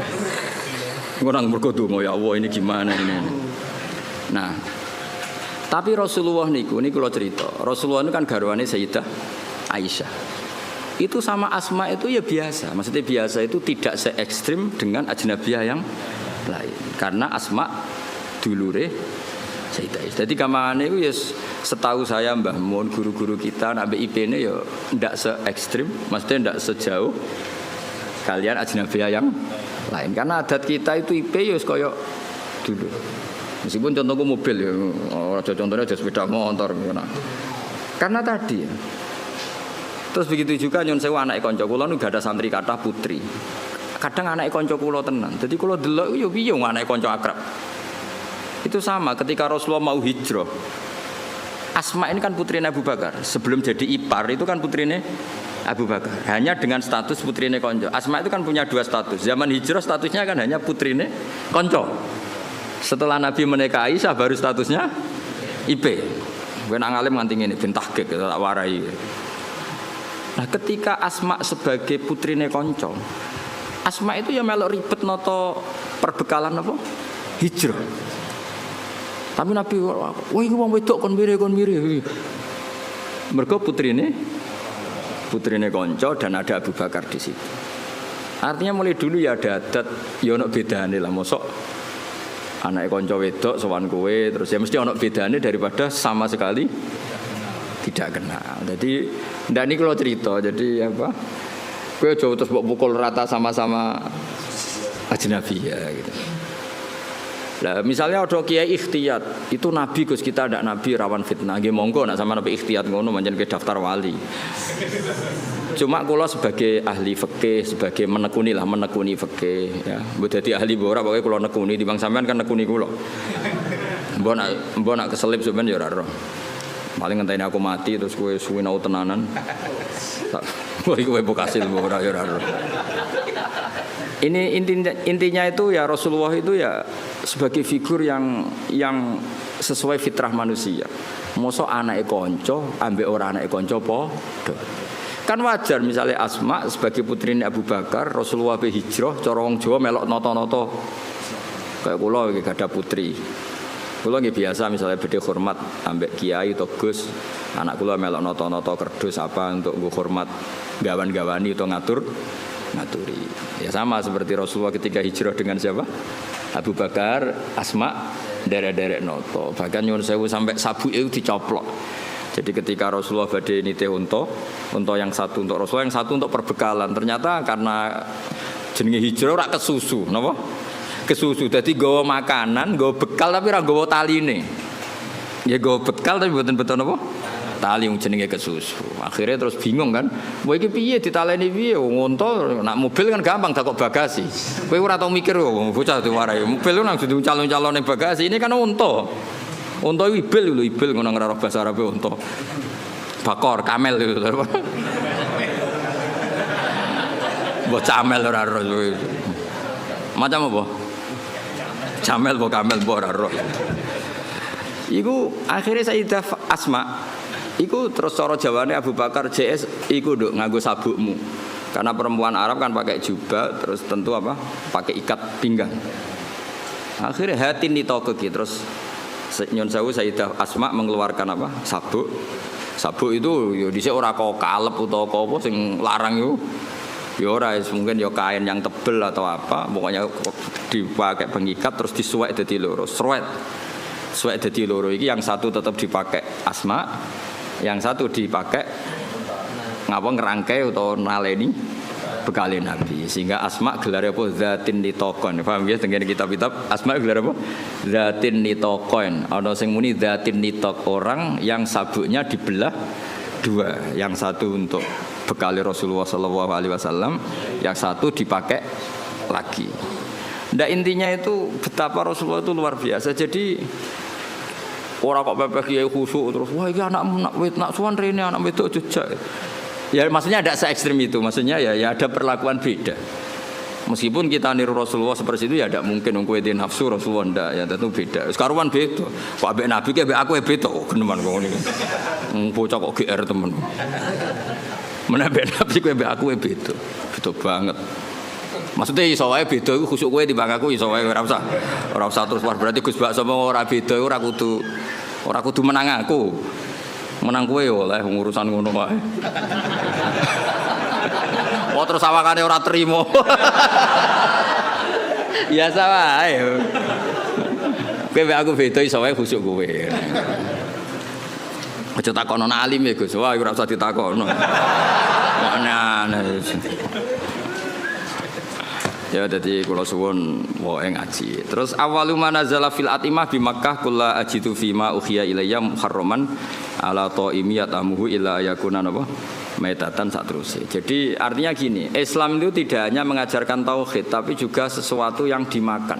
Orang mergo donga ya Allah ini gimana ini. Nah, tapi Rasulullah niku kula cerita. Rasulullah itu kan garwane Sayyidah Aisyah. Itu sama Asma itu ya biasa. Maksudnya biasa itu tidak se ekstrim dengan ajnabiyah yang lain. Karena Asma dulure Sayyidah Aisyah. Jadi gampangane iku ya setahu saya Mbah Mun guru-guru kita nak IP-ne ya ndak se ekstrim, maksudnya ndak sejauh kalian ajnabiyah yang lain. Karena adat kita itu IP ya kaya dulu. Meskipun contohku mobil ya, contohnya aja sepeda motor. Karena tadi ya. Terus begitu juga nyon sewu anak kanca kula nu gak ada santri kathah putri. Kadang anak kanca kula tenan. Jadi kula delok yo piye anak kanca akrab. Itu sama ketika Rasulullah mau hijrah. Asma ini kan putrinya Abu Bakar. Sebelum jadi ipar itu kan putrinya Abu Bakar. Hanya dengan status putrinya konco. Asma itu kan punya dua status. Zaman hijrah statusnya kan hanya putrinya konco. Setelah Nabi menikah Aisyah baru statusnya IP. Gue nang alim nganti ngene ben tahqiq tak warai. Nah, ketika Asma sebagai putrinya konco, Asma itu ya melok ribet noto perbekalan apa? Hijrah. Tapi Nabi, wah ini wong wedok kon mire. Mergo putrine konco dan ada Abu Bakar di situ. Artinya mulai dulu ya ada adat ya ono bedane lah, mosok anake konco wedok sowan kowe terus ya mesti ono bedane daripada sama sekali tidak kenal. Jadi ndak niki kalau cerita, jadi apa? Kowe aja terus mbok pukul rata sama-sama ajnabi ya gitu. Lah misalnya ada kiai ikhtiyat, itu nabi Gus kita ndak nabi rawan fitnah. Nggih monggo nek sama nabi ikhtiyat ngono manjen ke daftar wali. Cuma kula sebagai ahli fikih, sebagai menekuni fikih ya. Mbok dadi ahli ora pokoke kula nekuni timbang sampean kan nekuni kula. Mbok nak keselip sampean ya ora roh. Paling ngenteni aku mati terus kowe suwi nau tenanan. Kowe kowe bokasil ora ya ora roh. Ini intinya itu ya Rasulullah itu ya sebagai figur yang sesuai fitrah manusia. Mosok anake kanca ambek ora anake kanca padha. Kan wajar misalnya Asma sebagai putrine Abu Bakar, Rasulullah be hijrah cara wong Jawa melok nata-nata. Kayak kula iki gak ada putri. Kula nggih biasa misalnya bedhe hormat ambek kiai atau Gus, anak kula melok nata-nata kerdus apa untuk nggo hormat gawan-gawani atau ngaturi. Ya sama seperti Rasulullah ketika hijrah dengan siapa? Abu Bakar, Asma, derek-derek noto. Bahkan nyuwun sewu sampai sabuke dicoplok. Jadi ketika Rasulullah badhe nitih unta yang satu untuk Rasulullah, yang satu untuk perbekalan. Ternyata karena jenenge hijrah ora kesusu, napa? Kesusu. Dadi nggawa makanan, nggawa bekal tapi ora nggawa taline. Ya nggawa bekal tapi mboten beton napa? Tali yang jenenge kesusu. Akhirnya terus bingung kan. Wah iki piye ditaleni piye wong unta nak mobil kan gampang tak kok bagasi. Kowe ora tau mikir wong bocah diwarai. Mobil ku nang dudu calon-calon ning bagasi. Ini kan unta. Unta ibil lho, ibil ngono ora bahasa Arab unta. Bakor, kamel itu. Mbok camel ora ro. Macam apa? Camel mbok kamel mbok ora ro. Iku akhirnya Sayyidah Asma iku terus cara jawane Abu Bakar JS iku nduk nganggo sabukmu. Karena perempuan Arab kan pakai jubah terus tentu apa? Pakai ikat pinggang. Akhirnya hatin ditokeki terus nyon sewu Sayyidah Asma mengeluarkan apa? Sabuk. Sabuk itu yo dhisik ora kok kalep utawa apa sing larang yo. Ya ora mungkin ya kain yang tebel atau apa, pokoknya dipakai pengikat terus disuwek dadi loro. Suwek dadi loro iki yang satu tetap dipakai Asma, yang satu dipakai ngapa ngerangkai atau naleni bekale Nabi. Sehingga Asma gelar apa zatin nitokon. Paham ya tengene kitab-kitab Asma gelar apa? Zatin nitokon. Ana sing muni zatin nitok, orang yang sabuknya dibelah dua. Yang satu untuk bekali Rasulullah sallallahu alaihi wasallam, yang satu dipakai lagi. Ndak intinya itu betapa Rasulullah itu luar biasa. Jadi orang kok pepeh kiai khusuk terus wah iki anakmu nak suwan rene anak wedok jejak. Ya maksudnya ada se-ekstrem itu. Maksudnya ya ada perlakuan beda. Meskipun kita niru Rasulullah seperti itu ya tidak mungkin wong kowe nafsu Rasulullah ndak ya tentu beda. Sekaruan beda. Kok ambek Nabi ki ambek aku beda. Geneman kok ngene. Bocah kok GR temen. Menabe Nabi kowe mbek aku beda. Beda banget. Maksudnya iso wae beda iku khusuk kowe timbang aku iso wae ora usah. Ora usah terus berarti Gus Bakso ora beda ora kudu menang aku. Menang kowe oleh urusan ngono wae. Oh terus awakane ora trimo. Biasa wae. Kowe mbek aku beda iso wae khusuk kowe. Aja takono alim ya Gus. Wah ora usah ditakono. Aneh-aneh. Ya dadi kula suwun wae ngaji. Terus awalu manazala fil atimah bi Makkah kulla ajitu fima ukhiya ilayya muharraman ala taimiyat amuhu illa yakuna napa maitatan saterusé. Jadi artinya gini, Islam itu tidak hanya mengajarkan tauhid tapi juga sesuatu yang dimakan.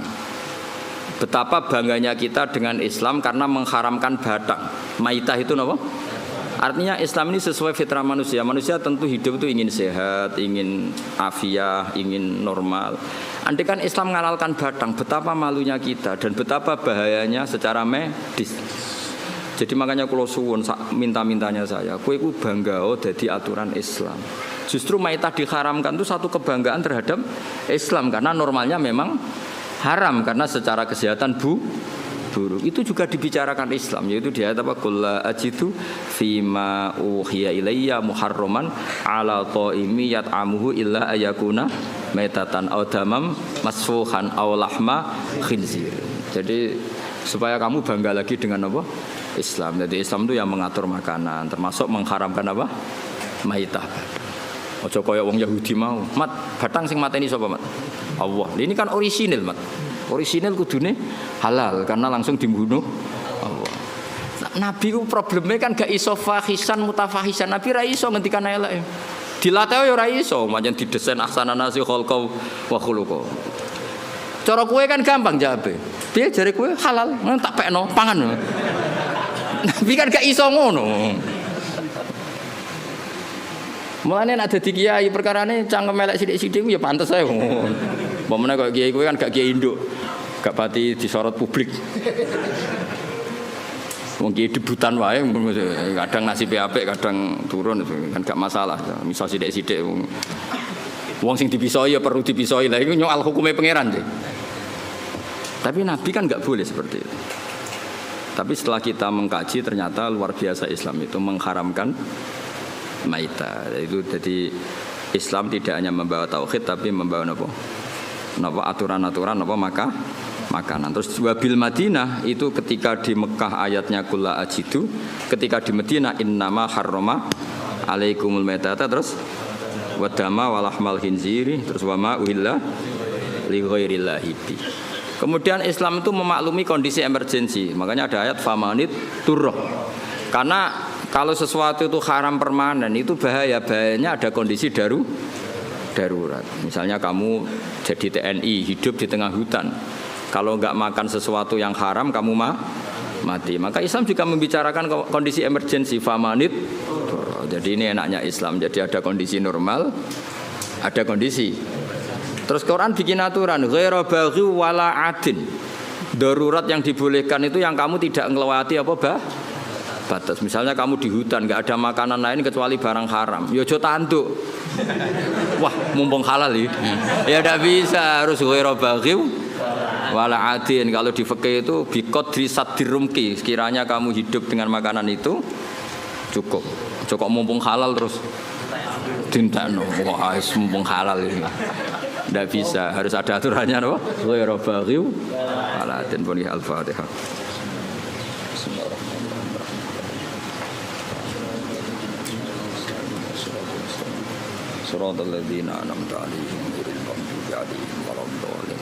Betapa bangganya kita dengan Islam karena mengharamkan batang. Maitah itu napa? Artinya Islam ini sesuai fitrah manusia. Manusia tentu hidup itu ingin sehat, ingin afiah, ingin normal. Andai kan Islam menghalalkan batang, betapa malunya kita dan betapa bahayanya secara medis. Jadi makanya kalau suwun minta-mintanya saya, kowe iku bangga dadi aturan Islam. Justru maitah diharamkan itu satu kebanggaan terhadap Islam karena normalnya memang haram karena secara kesehatan buruk. Itu juga dibicarakan Islam, yaitu di ayat apa? Qul la ajidu fima uhiya ilayya muharraman ala taimi yat'amuhu illa ayakuna maitatan aw damam masfuhan aw lahma khinzir. Jadi supaya kamu bangga lagi dengan apa? Islam. Jadi Islam itu yang mengatur makanan, termasuk mengharamkan apa? Maitah. Ojo koyo wong Yahudi mau. Mat, batang sing mateni sapa, Mat? Allah. Ini kan orisinil, Mat. Orisinal kudune halal karena langsung dibunuh Allah. Nabi ku problemnya kan gak iso fahisan mutafahisan. Nabi ra iso ngendikan elek. Dilatih ya ora iso, pancen didesain ahsanan nasi khalqa wa khuluqa. Cara kowe kan gampang jawabe. Piye jare kowe halal, tak pekno pangan. Nabi kan gak iso ngono. Mulane nek dadi kiai perkarane cangkem elek sithik-sithik ya pantes ae ngono. Pemene kok kiai kowe kan gak kiai induk. Gak pati disorot publik. Wong kiai debutan wae kadang nasibe apik, kadang turun kan gak masalah. Misal sithik-sithik wong sing dipisoi ya perlu dipisoi. Lah iku nyoal hukume pangeran sih. Tapi Nabi kan gak boleh seperti itu. Tapi setelah kita mengkaji ternyata luar biasa Islam itu mengharamkan maitah. Itu jadi Islam tidak hanya membawa tauhid tapi membawa napa aturan-aturan makanan. Terus wabil Madinah itu ketika di Mekah ayatnya kulla ajidu, ketika di Madinah innama harrama alaikumul maitata, terus wadama walahmal khinziri, terus wama uhilla li ghairillahi bi. Kemudian Islam itu memaklumi kondisi emergensi. Makanya ada ayat famanit turroh. Karena kalau sesuatu itu haram permanen itu bahayanya ada kondisi darurat. Misalnya kamu jadi TNI hidup di tengah hutan. Kalau enggak makan sesuatu yang haram kamu mati. Maka Islam juga membicarakan kondisi emergensi famanit. Jadi ini enaknya Islam. Jadi ada kondisi normal, ada kondisi. Terus Quran bikin aturan ghairu baghi wala adin. Darurat yang dibolehkan itu yang kamu tidak ngelewati batas. Misalnya kamu di hutan enggak ada makanan lain kecuali barang haram. Ya aja tanduk. Wah, mumpung halal ya enggak bisa, harus ghairu baghi wala adin. Kalau di fikih itu biqadri sadirumki, sekiranya kamu hidup dengan makanan itu cukup mumpung halal terus dintakno. Wah, mumpung halal ini. Tidak bisa, harus ada aturannya apa? Ghairu baghi wala adin. Bunyi Al-Fatihah. Shiratal ladzina an'amta 'alaihim ghairil maghdubi 'alaihim waladdallin.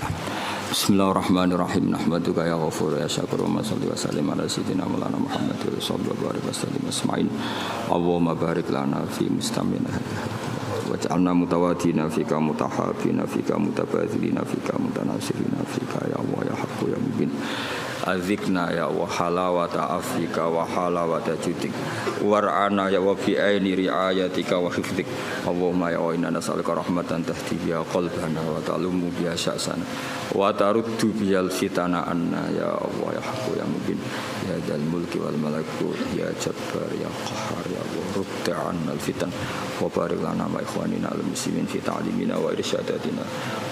Bismillahirrahmanirrahim. Nahmaduka ya ghafur ya syakur wa salli wa sallim ala sayyidina maulana Muhammad wa sallallahu alaihi wasallam asma'in. Allahumma barik lana fi mustamina waj'alna mutawadina fika mutahabina fika mutabadzilina fika mutanasirina fika ya Allah ya haqqu ya mubin. Adzikna ya wa halawata afika wa halawata judik war'ana ya wa bi aini riayatika wa hifdik Allahumma ya wa inna nas'aluka rahmatan tahdi biha qalbana wa ta'lumu biha sya'sana wa taruddu bihal fitana anna ya Allah ya haqqu ya mubin ya dal mulki wal malakut ya jabbar ya qahhar ya Allah rudda 'anna al fitan wa barik lana ma ikhwanina al muslimin fi ta'limina wa irsyadatina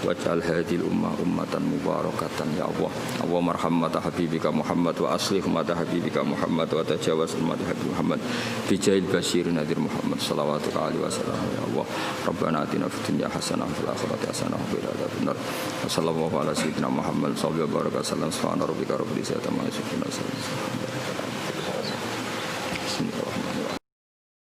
waj'al hadhil ummah ummatan mubarakatan ya Allah Allahumma arham mata habibika Muhammad wa aslih mata habibika Muhammad wa tajawaz mata habibika Muhammad bijahil bashir nadir Muhammad sallallahu alaihi wasallam ya Allah Rabbana atina fid dunya hasanah wa fil akhirati hasanah wa qina adzabannar wa sallallahu ala sayyidina Muhammad sallallahu alaihi wasallam subhana rabbika rabbil izzati amma yasifun